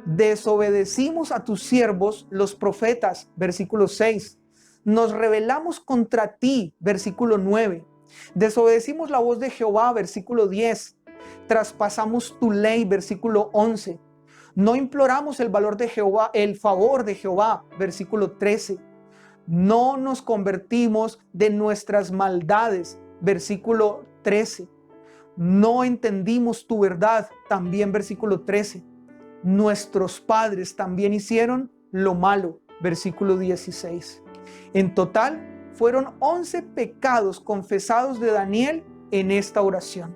Desobedecimos a tus siervos, los profetas, versículo 6. Nos rebelamos contra ti, versículo 9. Desobedecimos la voz de Jehová, versículo 10. Traspasamos tu ley, versículo 11. No imploramos el favor de Jehová, versículo 13. No nos convertimos de nuestras maldades, versículo 13. No entendimos tu verdad, también versículo 13. Nuestros padres también hicieron lo malo, versículo 16. En total, fueron 11 pecados confesados de Daniel en esta oración.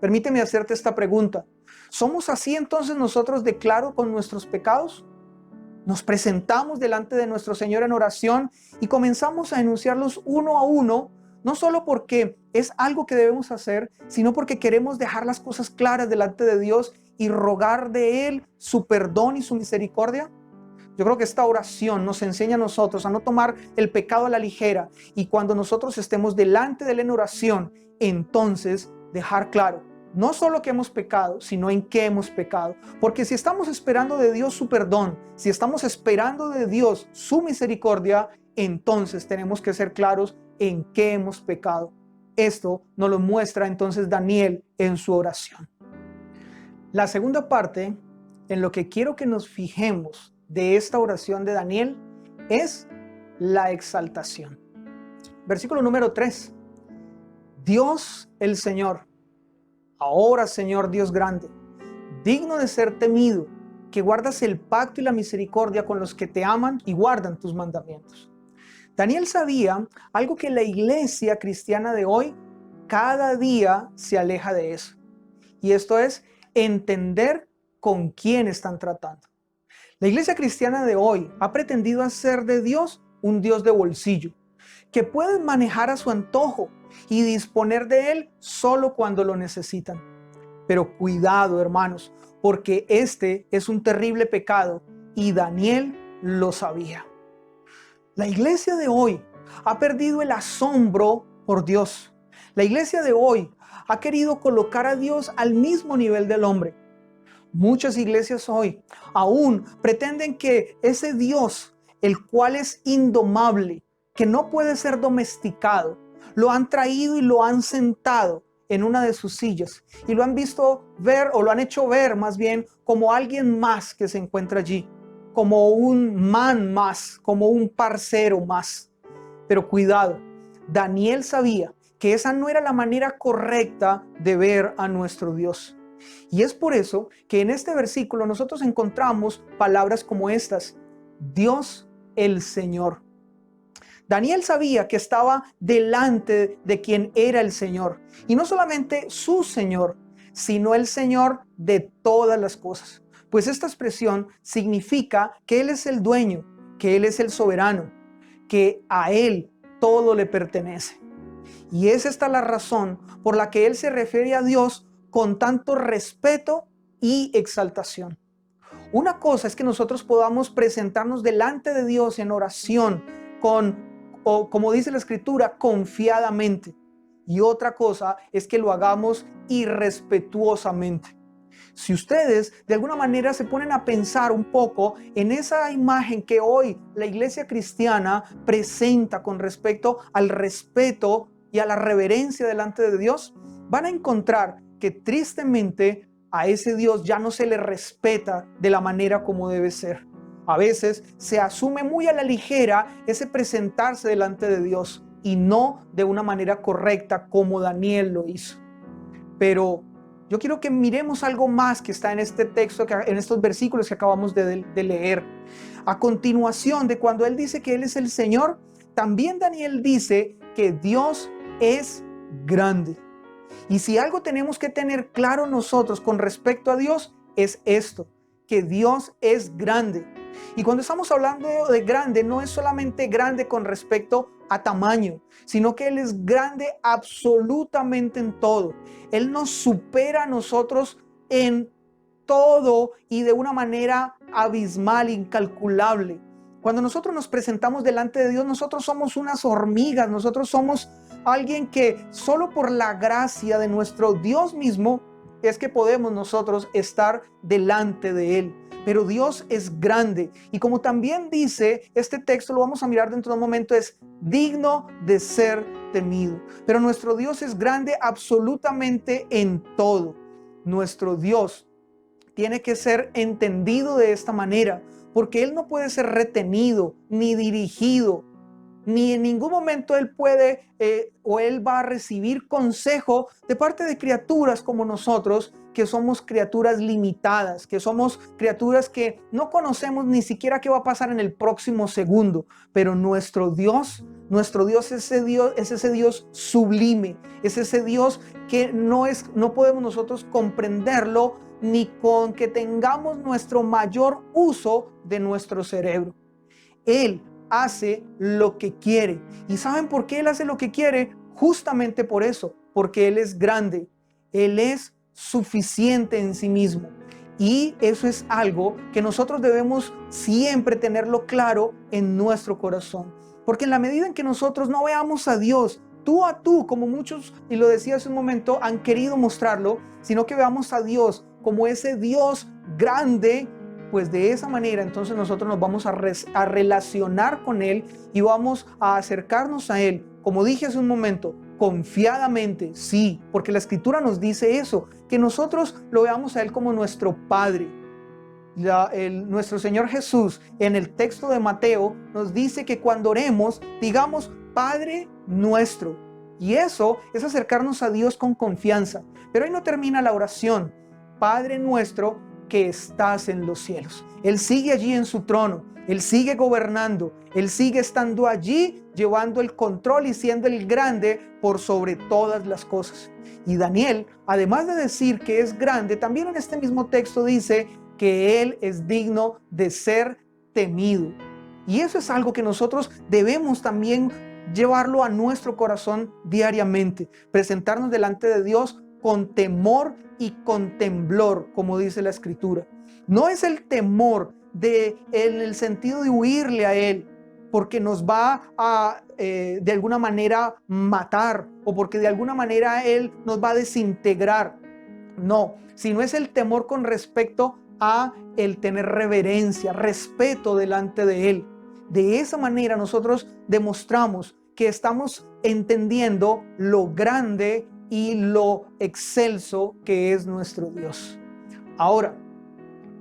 Permíteme hacerte esta pregunta. ¿Somos así entonces nosotros de claro con nuestros pecados? Nos presentamos delante de nuestro Señor en oración y comenzamos a enunciarlos uno a uno, no solo porque es algo que debemos hacer, sino porque queremos dejar las cosas claras delante de Dios y rogar de Él su perdón y su misericordia. Yo creo que esta oración nos enseña a nosotros a no tomar el pecado a la ligera, y cuando nosotros estemos delante de Él en oración, entonces dejar claro no solo que hemos pecado, sino en qué hemos pecado. Porque si estamos esperando de Dios su perdón, si estamos esperando de Dios su misericordia, entonces tenemos que ser claros en qué hemos pecado. Esto nos lo muestra entonces Daniel en su oración. La segunda parte, en lo que quiero que nos fijemos de esta oración de Daniel, es la exaltación. Versículo número 3. Dios el Señor, ahora Señor Dios grande, digno de ser temido, que guardas el pacto y la misericordia con los que te aman y guardan tus mandamientos. Daniel sabía algo que la iglesia cristiana de hoy cada día se aleja de eso. Y esto es entender con quién están tratando. La iglesia cristiana de hoy ha pretendido hacer de Dios un Dios de bolsillo, que pueden manejar a su antojo y disponer de Él solo cuando lo necesitan. Pero cuidado, hermanos, porque este es un terrible pecado y Daniel lo sabía. La iglesia de hoy ha perdido el asombro por Dios. La iglesia de hoy ha querido colocar a Dios al mismo nivel del hombre. Muchas iglesias hoy aún pretenden que ese Dios, el cual es indomable, que no puede ser domesticado, lo han traído y lo han sentado en una de sus sillas y lo han visto ver, o lo han hecho ver más bien, como alguien más que se encuentra allí, como un man más, como un parcero más. Pero cuidado, Daniel sabía que esa no era la manera correcta de ver a nuestro Dios. Y es por eso que en este versículo nosotros encontramos palabras como estas: Dios el Señor. Daniel sabía que estaba delante de quien era el Señor, y no solamente su Señor, sino el Señor de todas las cosas. Pues esta expresión significa que Él es el dueño, que Él es el soberano, que a Él todo le pertenece. Y es esta la razón por la que Él se refiere a Dios con tanto respeto y exaltación. Una cosa es que nosotros podamos presentarnos delante de Dios en oración o como dice la Escritura, confiadamente. Y otra cosa es que lo hagamos irrespetuosamente. Si ustedes de alguna manera se ponen a pensar un poco en esa imagen que hoy la iglesia cristiana presenta con respecto al respeto y a la reverencia delante de Dios, van a encontrar que tristemente a ese Dios ya no se le respeta de la manera como debe ser. A veces se asume muy a la ligera ese presentarse delante de Dios y no de una manera correcta como Daniel lo hizo. Pero yo quiero que miremos algo más que está en este texto, en estos versículos que acabamos de leer. A continuación de cuando Él dice que Él es el Señor, también Daniel dice que Dios es grande. Y si algo tenemos que tener claro nosotros con respecto a Dios, es esto, que Dios es grande. Y cuando estamos hablando de grande, no es solamente grande con respecto a tamaño, sino que Él es grande absolutamente en todo. Él nos supera a nosotros en todo y de una manera abismal, incalculable. Cuando nosotros nos presentamos delante de Dios, nosotros somos unas hormigas, nosotros somos alguien que solo por la gracia de nuestro Dios mismo es que podemos nosotros estar delante de Él. Pero Dios es grande y como también dice este texto, lo vamos a mirar dentro de un momento, es digno de ser temido. Pero nuestro Dios es grande absolutamente en todo. Nuestro Dios tiene que ser entendido de esta manera, porque Él no puede ser retenido ni dirigido, ni en ningún momento Él puede o Él va a recibir consejo de parte de criaturas como nosotros, que somos criaturas limitadas, que somos criaturas que no conocemos ni siquiera qué va a pasar en el próximo segundo. Pero nuestro Dios es ese Dios sublime, es ese Dios que no podemos nosotros comprenderlo ni con que tengamos nuestro mayor uso de nuestro cerebro. Él hace lo que quiere. ¿Y saben por qué Él hace lo que quiere? Justamente por eso, porque Él es grande, Él es suficiente en sí mismo. Y eso es algo que nosotros debemos siempre tenerlo claro en nuestro corazón. Porque en la medida en que nosotros no veamos a Dios tú a tú, como muchos, y lo decía hace un momento, han querido mostrarlo, sino que veamos a Dios como ese Dios grande, pues de esa manera entonces nosotros nos vamos a relacionar con Él y vamos a acercarnos a Él, como dije hace un momento, confiadamente, sí, porque la Escritura nos dice eso, que nosotros lo veamos a Él como nuestro Padre. Nuestro Señor Jesús en el texto de Mateo nos dice que cuando oremos digamos Padre nuestro, y eso es acercarnos a Dios con confianza. Pero ahí no termina la oración. Padre nuestro que estás en los cielos. Él sigue allí en su trono, Él sigue gobernando, Él sigue estando allí llevando el control y siendo el grande por sobre todas las cosas. Y Daniel, además de decir que es grande, también en este mismo texto dice que Él es digno de ser temido. Y eso es algo que nosotros debemos también llevarlo a nuestro corazón diariamente, presentarnos delante de Dios con temor y con temblor, como dice la Escritura. No es el temor en el sentido de huirle a Él, porque nos va a de alguna manera matar, o porque de alguna manera Él nos va a desintegrar. No, sino es el temor con respecto a el tener reverencia, respeto delante de Él. De esa manera nosotros demostramos que estamos entendiendo lo grande y lo excelso que es nuestro Dios. Ahora,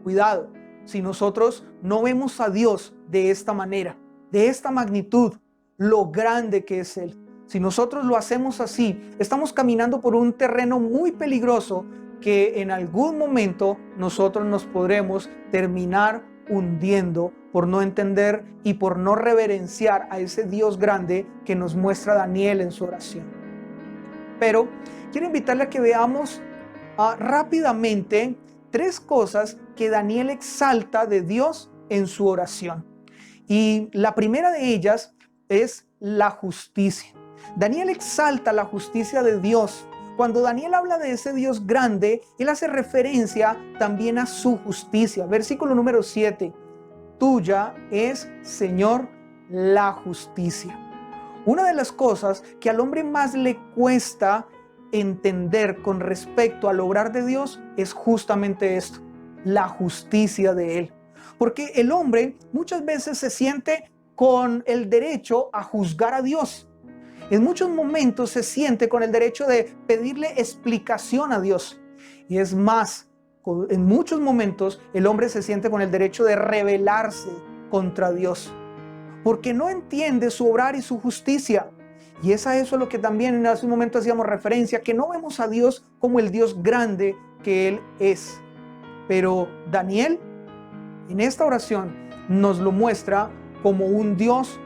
cuidado, si nosotros no vemos a Dios de esta manera, de esta magnitud, lo grande que es Él, si nosotros lo hacemos así, estamos caminando por un terreno muy peligroso que en algún momento nosotros nos podremos terminar hundiendo por no entender y por no reverenciar a ese Dios grande que nos muestra Daniel en su oración. Pero quiero invitarle a que veamos rápidamente 3 cosas que Daniel exalta de Dios en su oración. Y la primera de ellas es la justicia. Daniel exalta la justicia de Dios. Cuando Daniel habla de ese Dios grande, él hace referencia también a su justicia. Versículo número 7. Tuya es, Señor, la justicia. Una de las cosas que al hombre más le cuesta entender con respecto al obrar de Dios es justamente esto, la justicia de Él. Porque el hombre muchas veces se siente con el derecho a juzgar a Dios. En muchos momentos se siente con el derecho de pedirle explicación a Dios. Y es más, en muchos momentos el hombre se siente con el derecho de rebelarse contra Dios, porque no entiende su obrar y su justicia. Y es a eso lo que también hace un momento hacíamos referencia, que no vemos a Dios como el Dios grande que Él es. Pero Daniel, en esta oración, nos lo muestra como un Dios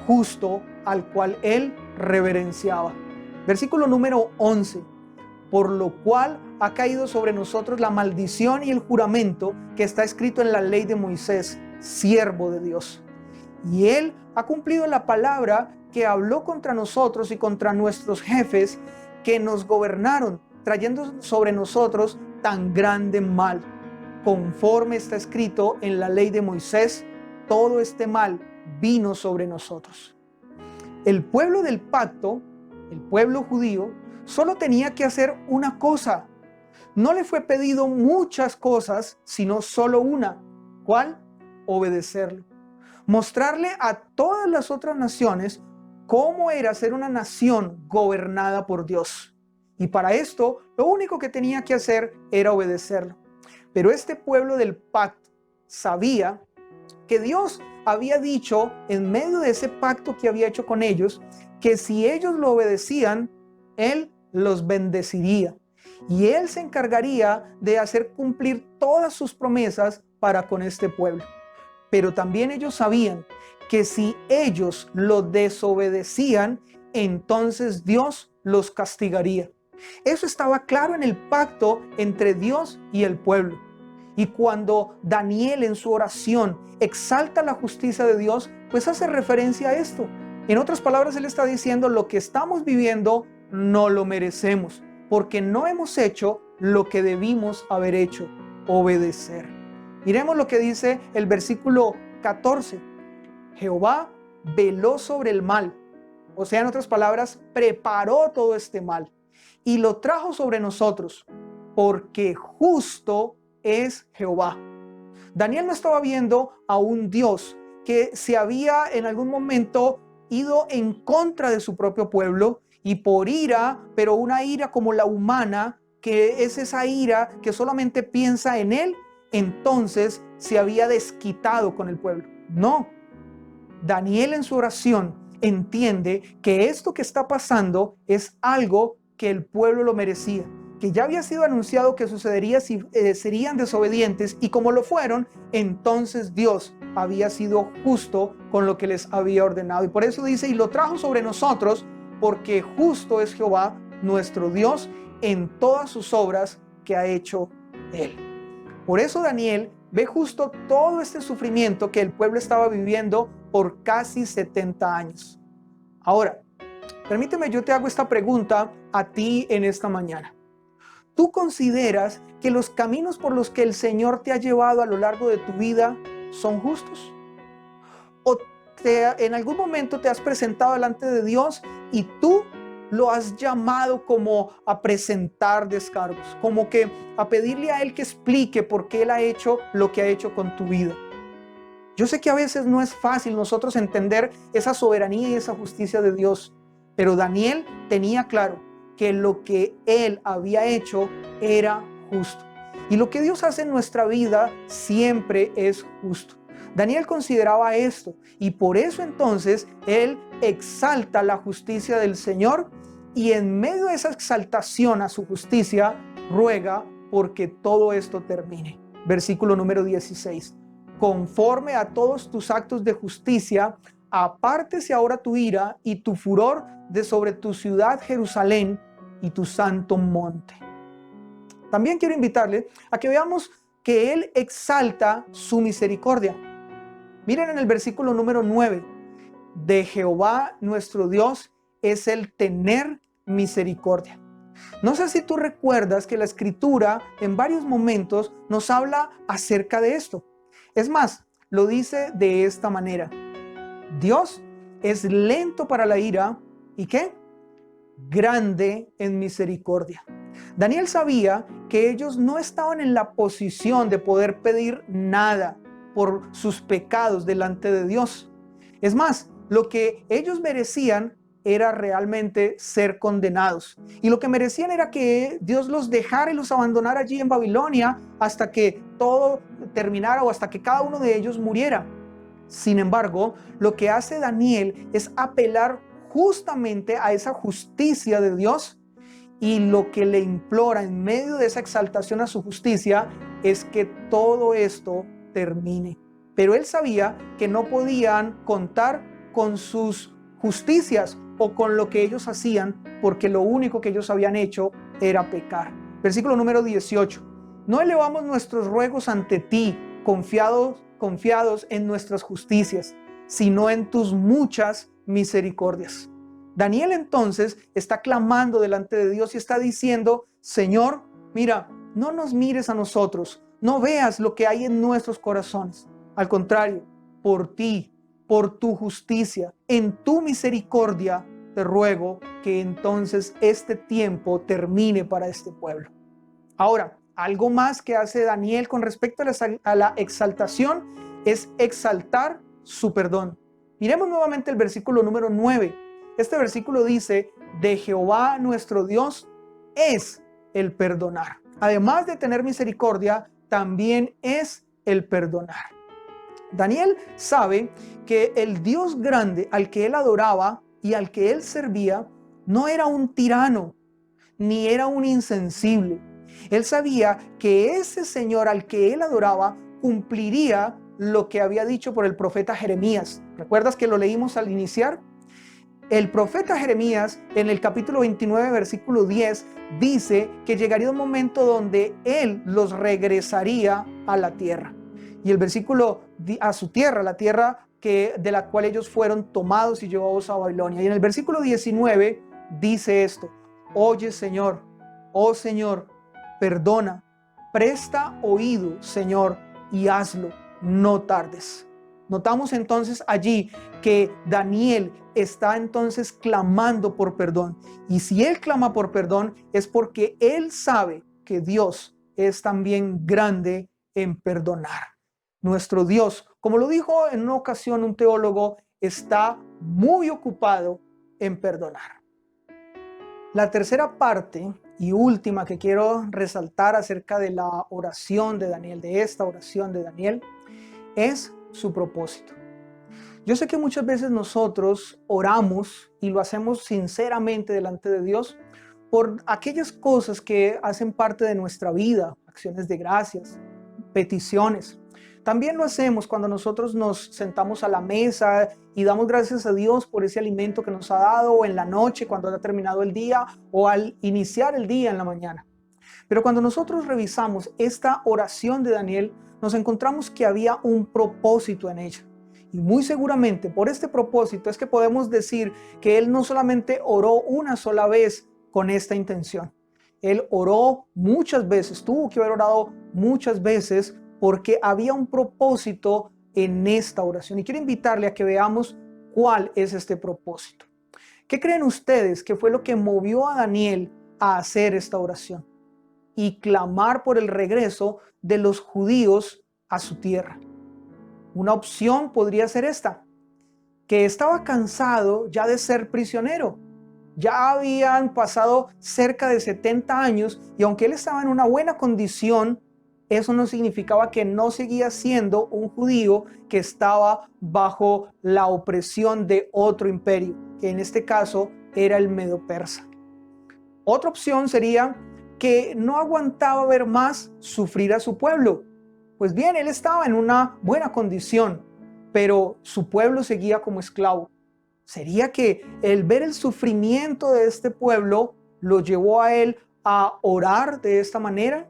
justo al cual Él reverenciaba. Versículo número 11. Por lo cual ha caído sobre nosotros la maldición y el juramento que está escrito en la ley de Moisés, siervo de Dios. Y Él ha cumplido la palabra que habló contra nosotros y contra nuestros jefes que nos gobernaron, trayendo sobre nosotros tan grande mal. Conforme está escrito en la ley de Moisés, todo este mal vino sobre nosotros. El pueblo del pacto, el pueblo judío, solo tenía que hacer una cosa. No le fue pedido muchas cosas, sino solo una. ¿Cuál? Obedecerlo. Mostrarle a todas las otras naciones cómo era ser una nación gobernada por Dios. Y para esto, lo único que tenía que hacer era obedecerlo. Pero este pueblo del pacto sabía que Dios había dicho en medio de ese pacto que había hecho con ellos, que si ellos lo obedecían, Él los bendeciría. Y Él se encargaría de hacer cumplir todas sus promesas para con este pueblo. Pero también ellos sabían que si ellos lo desobedecían, entonces Dios los castigaría. Eso estaba claro en el pacto entre Dios y el pueblo. Y cuando Daniel en su oración exalta la justicia de Dios, pues hace referencia a esto. En otras palabras, él está diciendo: lo que estamos viviendo no lo merecemos, porque no hemos hecho lo que debimos haber hecho, obedecer. Miremos lo que dice el versículo 14. Jehová veló sobre el mal, o sea, en otras palabras, preparó todo este mal y lo trajo sobre nosotros, porque justo es Jehová. Daniel no estaba viendo a un Dios que se había en algún momento ido en contra de su propio pueblo y por ira, pero una ira como la humana, que es esa ira que solamente piensa en él, entonces se había desquitado con el pueblo. No, Daniel en su oración entiende que esto que está pasando es algo que el pueblo lo merecía, que ya había sido anunciado que sucedería si serían desobedientes, y como lo fueron, entonces Dios había sido justo con lo que les había ordenado. Y por eso dice: y lo trajo sobre nosotros, porque justo es Jehová nuestro Dios en todas sus obras que ha hecho Él. Por eso Daniel ve justo todo este sufrimiento que el pueblo estaba viviendo por casi 70 años. Ahora, permíteme, yo te hago esta pregunta a ti en esta mañana. ¿Tú consideras que los caminos por los que el Señor te ha llevado a lo largo de tu vida son justos? ¿O en algún momento te has presentado delante de Dios y tú lo has llamado como a presentar descargos, como que a pedirle a Él que explique por qué Él ha hecho lo que ha hecho con tu vida? Yo sé que a veces no es fácil nosotros entender esa soberanía y esa justicia de Dios, pero Daniel tenía claro que lo que Él había hecho era justo. Y lo que Dios hace en nuestra vida siempre es justo. Daniel consideraba esto, y por eso entonces él exalta la justicia del Señor, y en medio de esa exaltación a su justicia ruega porque todo esto termine. Versículo número 16. Conforme a todos tus actos de justicia, apártese ahora tu ira y tu furor de sobre tu ciudad Jerusalén y tu santo monte. También quiero invitarle a que veamos que Él exalta su misericordia. Miren en el versículo número 9. De Jehová nuestro Dios es el tener misericordia. No sé si tú recuerdas que la Escritura en varios momentos nos habla acerca de esto. Es más, lo dice de esta manera: Dios es lento para la ira y ¿qué? Grande en misericordia. Daniel sabía que ellos no estaban en la posición de poder pedir nada por sus pecados delante de Dios. Es más, lo que ellos merecían era realmente ser condenados. Y lo que merecían era que Dios los dejara y los abandonara allí en Babilonia hasta que todo terminara o hasta que cada uno de ellos muriera. Sin embargo, lo que hace Daniel es apelar justamente a esa justicia de Dios, y lo que le implora en medio de esa exaltación a su justicia es que todo esto termine. Pero él sabía que no podían contar con sus justicias o con lo que ellos hacían, porque lo único que ellos habían hecho era pecar. Versículo número 18. No elevamos nuestros ruegos ante ti, confiados en nuestras justicias, sino en tus muchas misericordias. Daniel entonces está clamando delante de Dios y está diciendo: Señor, mira, no nos mires a nosotros, no veas lo que hay en nuestros corazones. Al contrario, por ti, por tu justicia, en tu misericordia, te ruego que entonces este tiempo termine para este pueblo. Ahora, algo más que hace Daniel con respecto a la exaltación es exaltar su perdón. Miremos nuevamente el versículo número 9. Este versículo dice: de Jehová nuestro Dios es el perdonar. Además de tener misericordia, también es el perdonar. Daniel sabe que el Dios grande al que él adoraba y al que él servía no era un tirano, ni era un insensible. Él sabía que ese Señor al que él adoraba cumpliría lo que había dicho por el profeta Jeremías. ¿Recuerdas que lo leímos al iniciar? El profeta Jeremías en el capítulo 29, versículo 10, dice que llegaría un momento donde él los regresaría a la tierra. Y el versículo a su tierra, la tierra de la cual ellos fueron tomados y llevados a Babilonia. Y en el versículo 19 dice esto: oye, Señor, oh Señor, perdona, presta oído, Señor, y hazlo, no tardes. Notamos entonces allí que Daniel está entonces clamando por perdón. Y si él clama por perdón es porque él sabe que Dios es también grande en perdonar. Nuestro Dios, como lo dijo en una ocasión un teólogo, está muy ocupado en perdonar. La tercera parte y última que quiero resaltar acerca de la oración de Daniel, de esta oración de Daniel, es su propósito. Yo sé que muchas veces nosotros oramos y lo hacemos sinceramente delante de Dios por aquellas cosas que hacen parte de nuestra vida, acciones de gracias, peticiones. También lo hacemos cuando nosotros nos sentamos a la mesa y damos gracias a Dios por ese alimento que nos ha dado, o en la noche cuando ha terminado el día, o al iniciar el día en la mañana. Pero cuando nosotros revisamos esta oración de Daniel, nos encontramos que había un propósito en ella. Y muy seguramente por este propósito es que podemos decir que él no solamente oró una sola vez con esta intención. Él oró muchas veces, tuvo que haber orado muchas veces, porque había un propósito en esta oración. Y quiero invitarle a que veamos cuál es este propósito. ¿Qué creen ustedes que fue lo que movió a Daniel a hacer esta oración y clamar por el regreso de los judíos a su tierra? Una opción podría ser esta: que estaba cansado ya de ser prisionero. Ya habían pasado cerca de 70 años y aunque él estaba en una buena condición, eso no significaba que no seguía siendo un judío que estaba bajo la opresión de otro imperio, que en este caso era el Medo-Persa. Otra opción sería que no aguantaba ver más sufrir a su pueblo. Pues bien, él estaba en una buena condición, pero su pueblo seguía como esclavo. ¿Sería que el ver el sufrimiento de este pueblo lo llevó a él a orar de esta manera?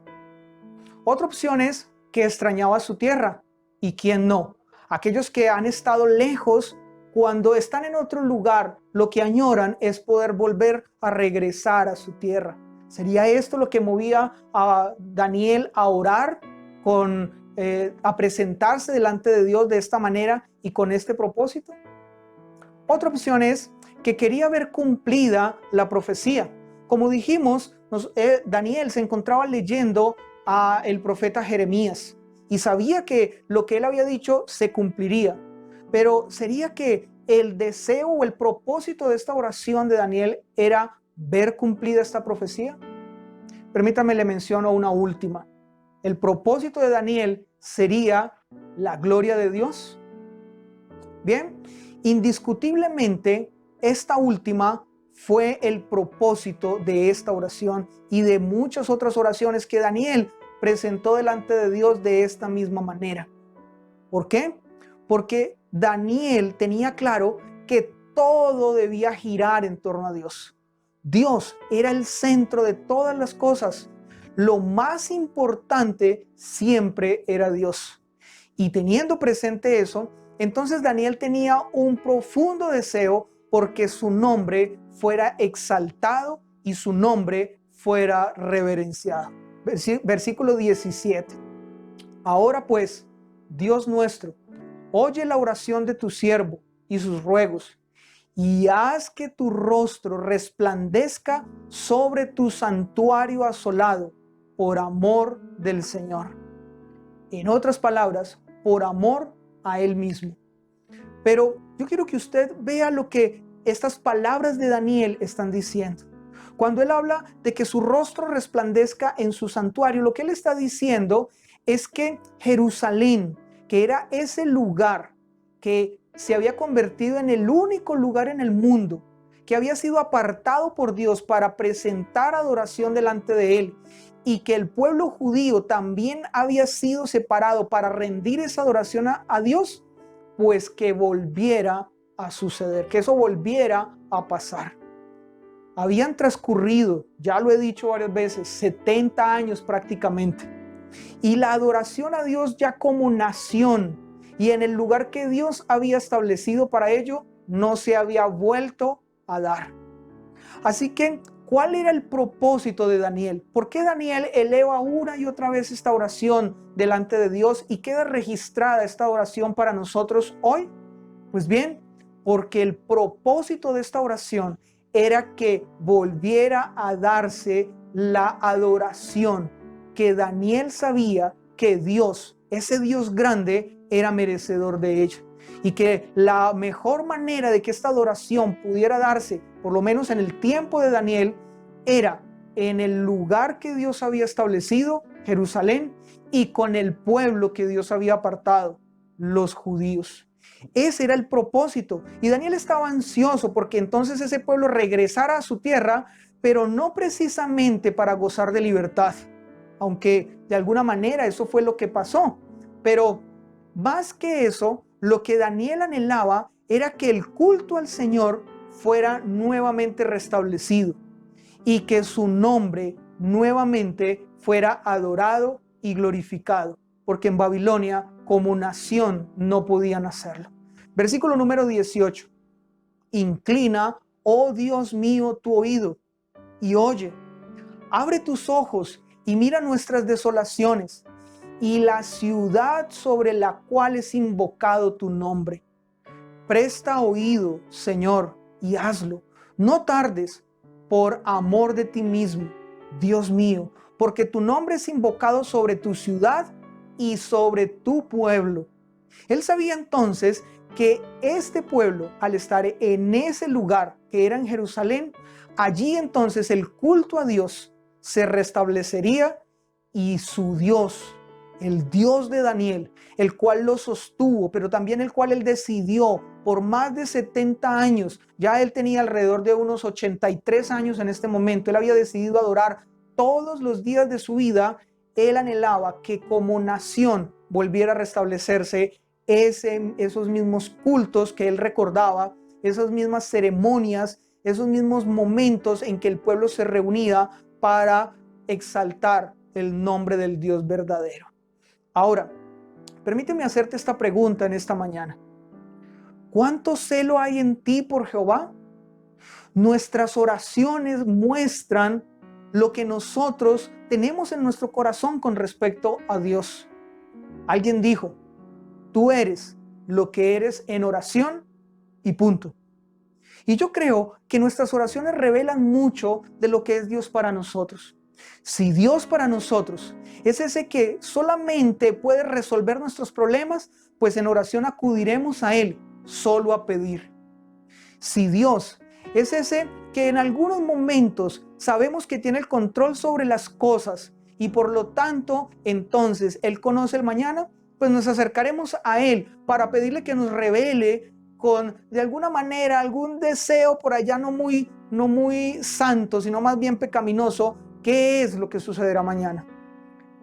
Otra opción es que extrañaba su tierra. ¿Y quién no? Aquellos que han estado lejos, cuando están en otro lugar, lo que añoran es poder volver a regresar a su tierra. ¿Sería esto lo que movía a Daniel a orar, a presentarse delante de Dios de esta manera y con este propósito? Otra opción es que quería ver cumplida la profecía. Como dijimos, Daniel se encontraba leyendo a el profeta Jeremías y sabía que lo que él había dicho se cumpliría. Pero ¿sería que el deseo o el propósito de esta oración de Daniel era ver cumplida esta profecía? Permítame, le menciono una última. El propósito de Daniel sería la gloria de Dios. Bien, indiscutiblemente esta última fue el propósito de esta oración y de muchas otras oraciones que Daniel presentó delante de Dios de esta misma manera. ¿Por qué? Porque Daniel tenía claro que todo debía girar en torno a Dios. Dios era el centro de todas las cosas. Lo más importante siempre era Dios. Y teniendo presente eso, entonces Daniel tenía un profundo deseo porque su nombre fuera exaltado y su nombre fuera reverenciado. Versículo 17. Ahora pues, Dios nuestro, oye la oración de tu siervo y sus ruegos, y haz que tu rostro resplandezca sobre tu santuario asolado por amor del Señor. En otras palabras, por amor a Él mismo. Pero yo quiero que usted vea lo que estas palabras de Daniel están diciendo. Cuando él habla de que su rostro resplandezca en su santuario, lo que él está diciendo es que Jerusalén, que era ese lugar que se había convertido en el único lugar en el mundo que había sido apartado por Dios para presentar adoración delante de él, y que el pueblo judío también había sido separado para rendir esa adoración a Dios, pues que volviera a suceder, que eso volviera a pasar. Habían transcurrido, ya lo he dicho varias veces, 70 años prácticamente, y la adoración a Dios ya como nación y en el lugar que Dios había establecido para ello no se había vuelto a dar. Así que, ¿cuál era el propósito de Daniel? ¿Por qué Daniel eleva una y otra vez esta oración delante de Dios y queda registrada esta oración para nosotros hoy? Pues bien, porque el propósito de esta oración era que volviera a darse la adoración que Daniel sabía que Dios, ese Dios grande, era merecedor de ella. Y que la mejor manera de que esta adoración pudiera darse, por lo menos en el tiempo de Daniel, era en el lugar que Dios había establecido, Jerusalén, y con el pueblo que Dios había apartado, los judíos. Ese era el propósito. Y Daniel estaba ansioso porque entonces ese pueblo regresara a su tierra, pero no precisamente para gozar de libertad, aunque de alguna manera eso fue lo que pasó. Pero más que eso, lo que Daniel anhelaba era que el culto al Señor fuera nuevamente restablecido y que su nombre nuevamente fuera adorado y glorificado, porque en Babilonia como nación no podían hacerlo. Versículo número 18. Inclina, oh Dios mío, tu oído y oye. Abre tus ojos y mira nuestras desolaciones y la ciudad sobre la cual es invocado tu nombre. Presta oído, Señor, y hazlo. No tardes, por amor de ti mismo, Dios mío, porque tu nombre es invocado sobre tu ciudad y sobre tu pueblo. Él sabía entonces que este pueblo, al estar en ese lugar que era en Jerusalén, allí entonces el culto a Dios se restablecería y su Dios, el Dios de Daniel, el cual lo sostuvo, pero también el cual él decidió por más de 70 años, ya él tenía alrededor de unos 83 años en este momento, él había decidido adorar todos los días de su vida. Él anhelaba que como nación volviera a restablecerse esos mismos cultos que él recordaba, esas mismas ceremonias, esos mismos momentos en que el pueblo se reunía para exaltar el nombre del Dios verdadero. Ahora, permíteme hacerte esta pregunta en esta mañana. ¿Cuánto celo hay en ti por Jehová? Nuestras oraciones muestran lo que nosotros tenemos en nuestro corazón con respecto a Dios. Alguien dijo, tú eres lo que eres en oración y punto. Y yo creo que nuestras oraciones revelan mucho de lo que es Dios para nosotros. Si Dios para nosotros es ese que solamente puede resolver nuestros problemas, pues en oración acudiremos a Él solo a pedir. Si Dios es ese que en algunos momentos sabemos que tiene el control sobre las cosas y por lo tanto entonces Él conoce el mañana, pues nos acercaremos a Él para pedirle que nos revele con de alguna manera algún deseo por allá no muy santo, sino más bien pecaminoso, ¿qué es lo que sucederá mañana?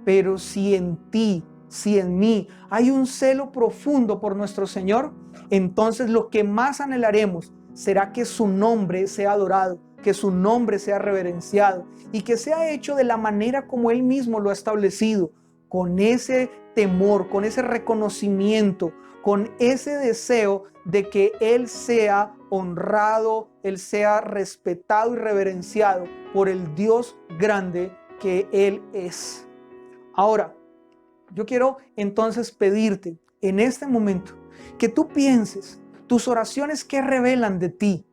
Pero si en ti, si en mí hay un celo profundo por nuestro Señor, entonces lo que más anhelaremos será que su nombre sea adorado, que su nombre sea reverenciado y que sea hecho de la manera como Él mismo lo ha establecido, con ese temor, con ese reconocimiento, con ese deseo de que Él sea honrado, Él sea respetado y reverenciado por el Dios grande que Él es. Ahora, yo quiero entonces pedirte en este momento que tú pienses tus oraciones que revelan de ti,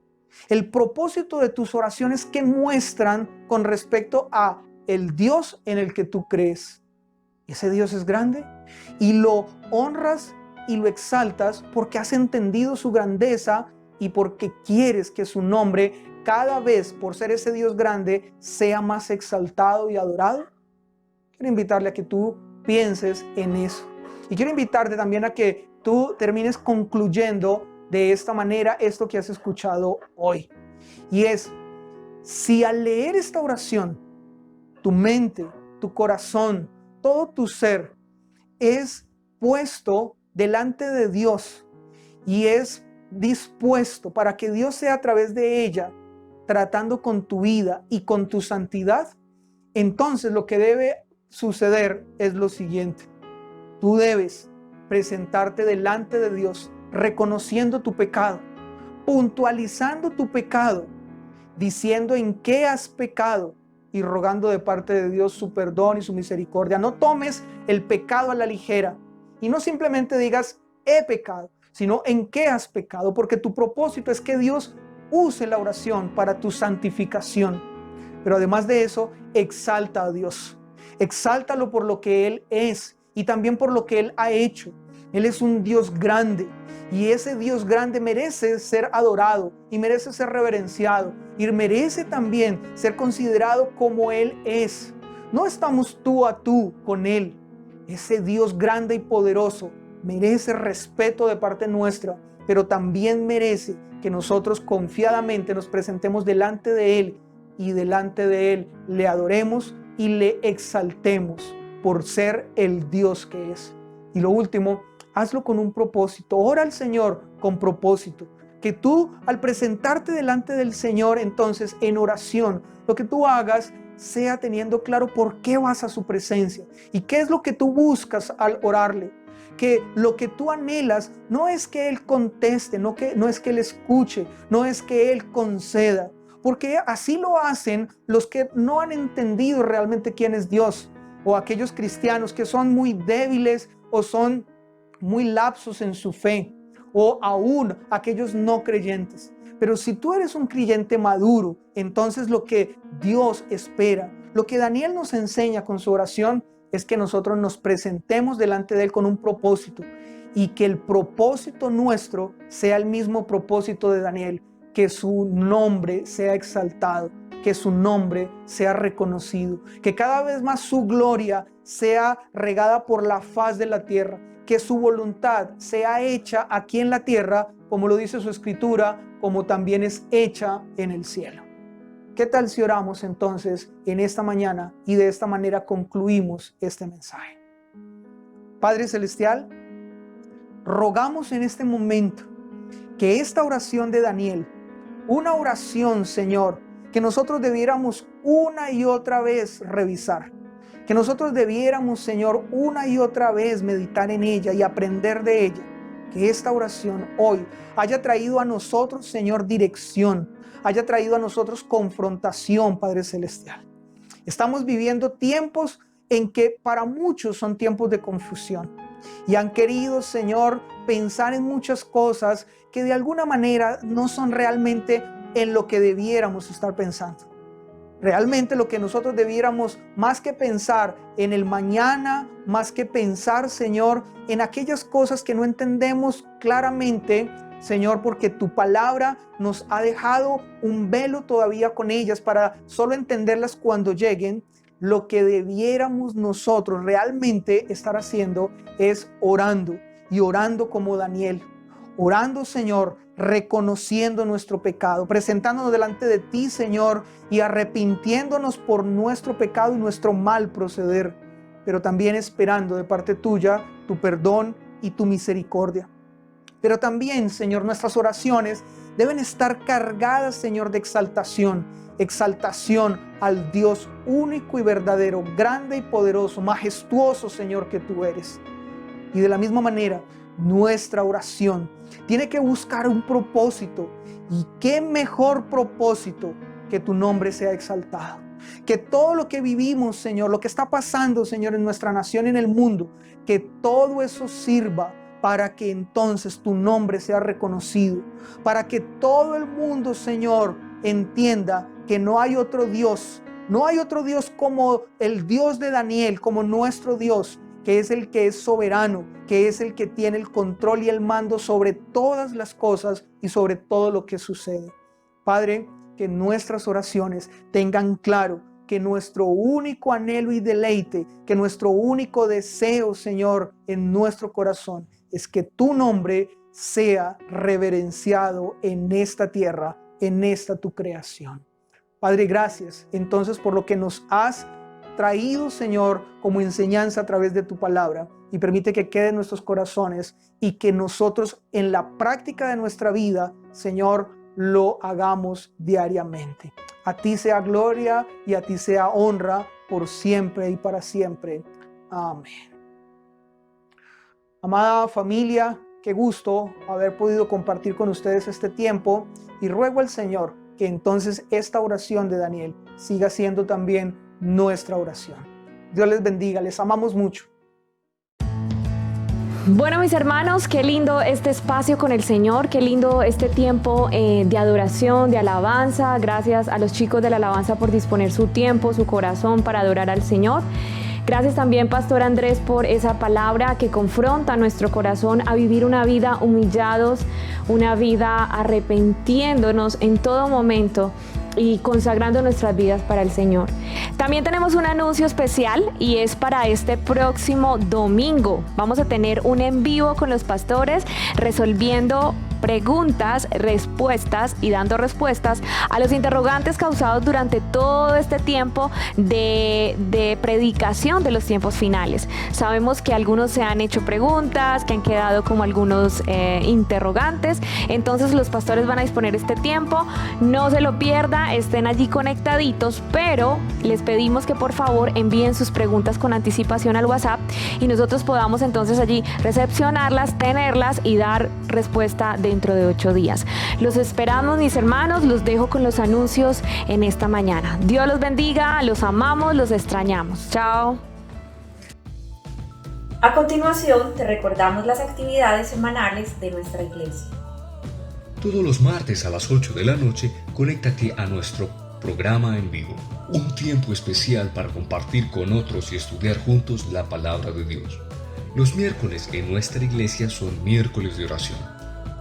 el propósito de tus oraciones que muestran con respecto a el Dios en el que tú crees. Ese Dios es grande y lo honras y lo exaltas porque has entendido su grandeza y porque quieres que su nombre cada vez, por ser ese Dios grande, sea más exaltado y adorado. Quiero invitarle a que tú pienses en eso. Y quiero invitarte también a que tú termines concluyendo de esta manera esto que has escuchado hoy. Y es, si al leer esta oración, tu mente, tu corazón, todo tu ser es puesto delante de Dios y es dispuesto para que Dios sea a través de ella tratando con tu vida y con tu santidad, entonces lo que debe suceder es lo siguiente. Tú debes presentarte delante de Dios reconociendo tu pecado, puntualizando tu pecado, diciendo en qué has pecado y rogando de parte de Dios su perdón y su misericordia. No tomes el pecado a la ligera y no simplemente digas he pecado, sino en qué has pecado, porque tu propósito es que Dios use la oración para tu santificación. Pero además de eso, exalta a Dios. Exáltalo por lo que Él es y también por lo que Él ha hecho. Él es un Dios grande y ese Dios grande merece ser adorado y merece ser reverenciado y merece también ser considerado como Él es. No estamos tú a tú con Él. Ese Dios grande y poderoso merece respeto de parte nuestra, pero también merece que nosotros confiadamente nos presentemos delante de Él y delante de Él le adoremos y le exaltemos por ser el Dios que es. Y lo último, hazlo con un propósito. Ora al Señor con propósito. Que tú al presentarte delante del Señor, entonces en oración, lo que tú hagas sea teniendo claro por qué vas a su presencia y qué es lo que tú buscas al orarle. Que lo que tú anhelas no es que Él conteste, no es que Él escuche, no es que Él conceda, porque así lo hacen los que no han entendido realmente quién es Dios, o aquellos cristianos que son muy débiles o son muy lapsos en su fe, o aún aquellos no creyentes. Pero si tú eres un creyente maduro, entonces lo que Dios espera, lo que Daniel nos enseña con su oración, es que nosotros nos presentemos delante de Él con un propósito y que el propósito nuestro sea el mismo propósito de Daniel, que su nombre sea exaltado, que su nombre sea reconocido, que cada vez más su gloria sea regada por la faz de la tierra, que su voluntad sea hecha aquí en la tierra, como lo dice su escritura, como también es hecha en el cielo. ¿Qué tal si oramos entonces en esta mañana y de esta manera concluimos este mensaje? Padre Celestial, rogamos en este momento que esta oración de Daniel, una oración, Señor, que nosotros debiéramos una y otra vez revisar, que nosotros debiéramos, Señor, una y otra vez meditar en ella y aprender de ella, que esta oración hoy haya traído a nosotros, Señor, dirección, haya traído a nosotros confrontación, Padre Celestial. Estamos viviendo tiempos en que para muchos son tiempos de confusión y han querido, Señor, pensar en muchas cosas que de alguna manera no son realmente en lo que debiéramos estar pensando. Realmente lo que nosotros debiéramos, más que pensar en el mañana, más que pensar, Señor, en aquellas cosas que no entendemos claramente, Señor, porque tu palabra nos ha dejado un velo todavía con ellas para solo entenderlas cuando lleguen. Lo que debiéramos nosotros realmente estar haciendo es orando y orando como Daniel, orando, Señor, reconociendo nuestro pecado, presentándonos delante de ti, Señor, y arrepintiéndonos por nuestro pecado y nuestro mal proceder, pero también esperando de parte tuya tu perdón y tu misericordia. Pero también, Señor, nuestras oraciones deben estar cargadas, Señor, de exaltación al Dios único y verdadero, grande y poderoso, majestuoso, Señor, que tú eres. Y de la misma manera, nuestra oración tiene que buscar un propósito. Y qué mejor propósito que tu nombre sea exaltado. Que todo lo que vivimos, Señor, lo que está pasando, Señor, en nuestra nación y en el mundo, que todo eso sirva para que entonces tu nombre sea reconocido. Para que todo el mundo, Señor, entienda que no hay otro Dios. No hay otro Dios como el Dios de Daniel, como nuestro Dios, que es el que es soberano, que es el que tiene el control y el mando sobre todas las cosas y sobre todo lo que sucede. Padre, que nuestras oraciones tengan claro que nuestro único anhelo y deleite, que nuestro único deseo, Señor, en nuestro corazón, es que tu nombre sea reverenciado en esta tierra, en esta tu creación. Padre, gracias entonces por lo que nos has traído, Señor, como enseñanza a través de tu palabra, y permite que quede en nuestros corazones y que nosotros en la práctica de nuestra vida, Señor, lo hagamos diariamente. A ti sea gloria y a ti sea honra por siempre y para siempre. Amén. Amada familia, qué gusto haber podido compartir con ustedes este tiempo, y ruego al Señor que entonces esta oración de Daniel siga siendo también nuestra oración. Dios les bendiga, les amamos mucho. Bueno, mis hermanos, qué lindo este espacio con el Señor, qué lindo este tiempo de adoración, de alabanza. Gracias a los chicos de la alabanza por disponer su tiempo, su corazón para adorar al Señor. Gracias también, Pastor Andrés, por esa palabra que confronta nuestro corazón a vivir una vida humillados, una vida arrepintiéndonos en todo momento y consagrando nuestras vidas para el Señor. También tenemos un anuncio especial y es para este próximo domingo. Vamos a tener un en vivo con los pastores resolviendo preguntas, respuestas y dando respuestas a los interrogantes causados durante todo este tiempo de predicación de los tiempos finales. Sabemos que algunos se han hecho preguntas, que han quedado como algunos interrogantes, entonces los pastores van a disponer este tiempo. No se lo pierda, estén allí conectaditos, pero les pedimos que por favor envíen sus preguntas con anticipación al WhatsApp y nosotros podamos entonces allí recepcionarlas, tenerlas y dar respuesta dentro de 8 días. Los esperamos, mis hermanos, los dejo con los anuncios en esta mañana. Dios los bendiga, los amamos, los extrañamos. Chao. A continuación, te recordamos las actividades semanales de nuestra iglesia. Todos los martes a las 8 de la noche, conéctate a nuestro programa en vivo. Un tiempo especial para compartir con otros y estudiar juntos la palabra de Dios. Los miércoles en nuestra iglesia son miércoles de oración.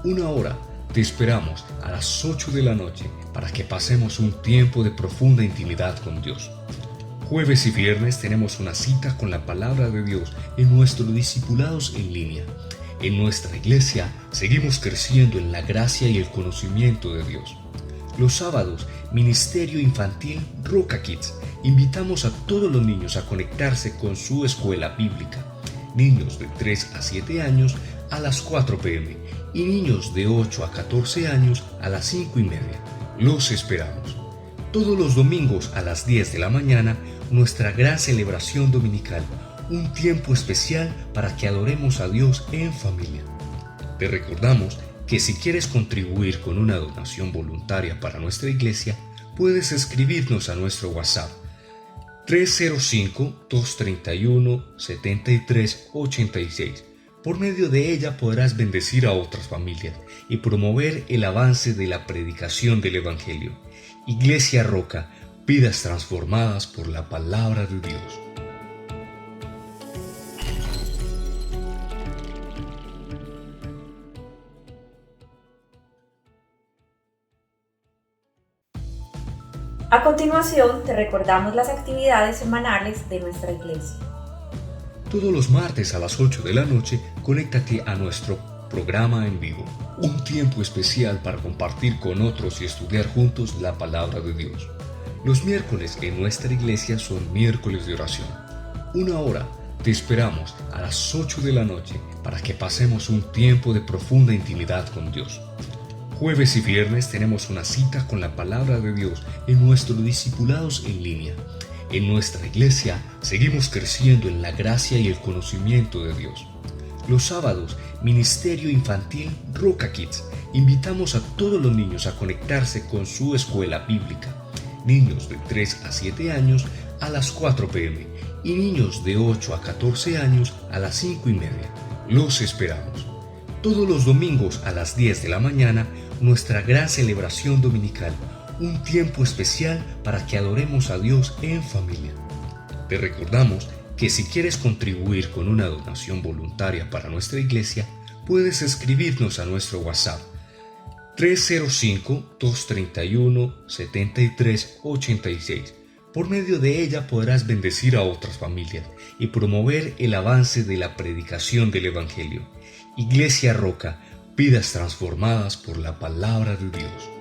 1 hora, te esperamos a las 8 de la noche para que pasemos un tiempo de profunda intimidad con Dios. Jueves y viernes tenemos una cita con la palabra de Dios en nuestros discipulados en línea. En nuestra iglesia seguimos creciendo en la gracia y el conocimiento de Dios. Los sábados, Ministerio Infantil Roca Kids. Invitamos a todos los niños a conectarse con su escuela bíblica. Niños de 3 a 7 años a las 4 p.m. y niños de 8 a 14 años a las 5:30. Los esperamos. Todos los domingos a las 10 de la mañana, nuestra gran celebración dominical, un tiempo especial para que adoremos a Dios en familia. Te recordamos que si quieres contribuir con una donación voluntaria para nuestra iglesia, puedes escribirnos a nuestro WhatsApp 305-231-7386. Por medio de ella podrás bendecir a otras familias y promover el avance de la predicación del Evangelio. Iglesia Roca, vidas transformadas por la palabra de Dios. A continuación, te recordamos las actividades semanales de nuestra iglesia. Todos los martes a las 8 de la noche, conéctate a nuestro programa en vivo. un tiempo especial para compartir con otros y estudiar juntos la palabra de Dios. Los miércoles en nuestra iglesia son miércoles de oración. 1 hora. Te esperamos a las 8 de la noche para que pasemos un tiempo de profunda intimidad con Dios. Jueves y viernes tenemos una cita con la palabra de Dios en nuestros discipulados en línea. En nuestra iglesia seguimos creciendo en la gracia y el conocimiento de Dios. Los sábados, Ministerio Infantil Roca Kids. Invitamos a todos los niños a conectarse con su escuela bíblica. Niños de 3 a 7 años a las 4 p.m. y niños de 8 a 14 años a las 5:30. Los esperamos. Todos los domingos a las 10 de la mañana, nuestra gran celebración dominical, un tiempo especial para que adoremos a Dios en familia. Te recordamos que si quieres contribuir con una donación voluntaria para nuestra iglesia, puedes escribirnos a nuestro WhatsApp 305-231-7386. Por medio de ella podrás bendecir a otras familias y promover el avance de la predicación del Evangelio. Iglesia Roca, vidas transformadas por la palabra de Dios.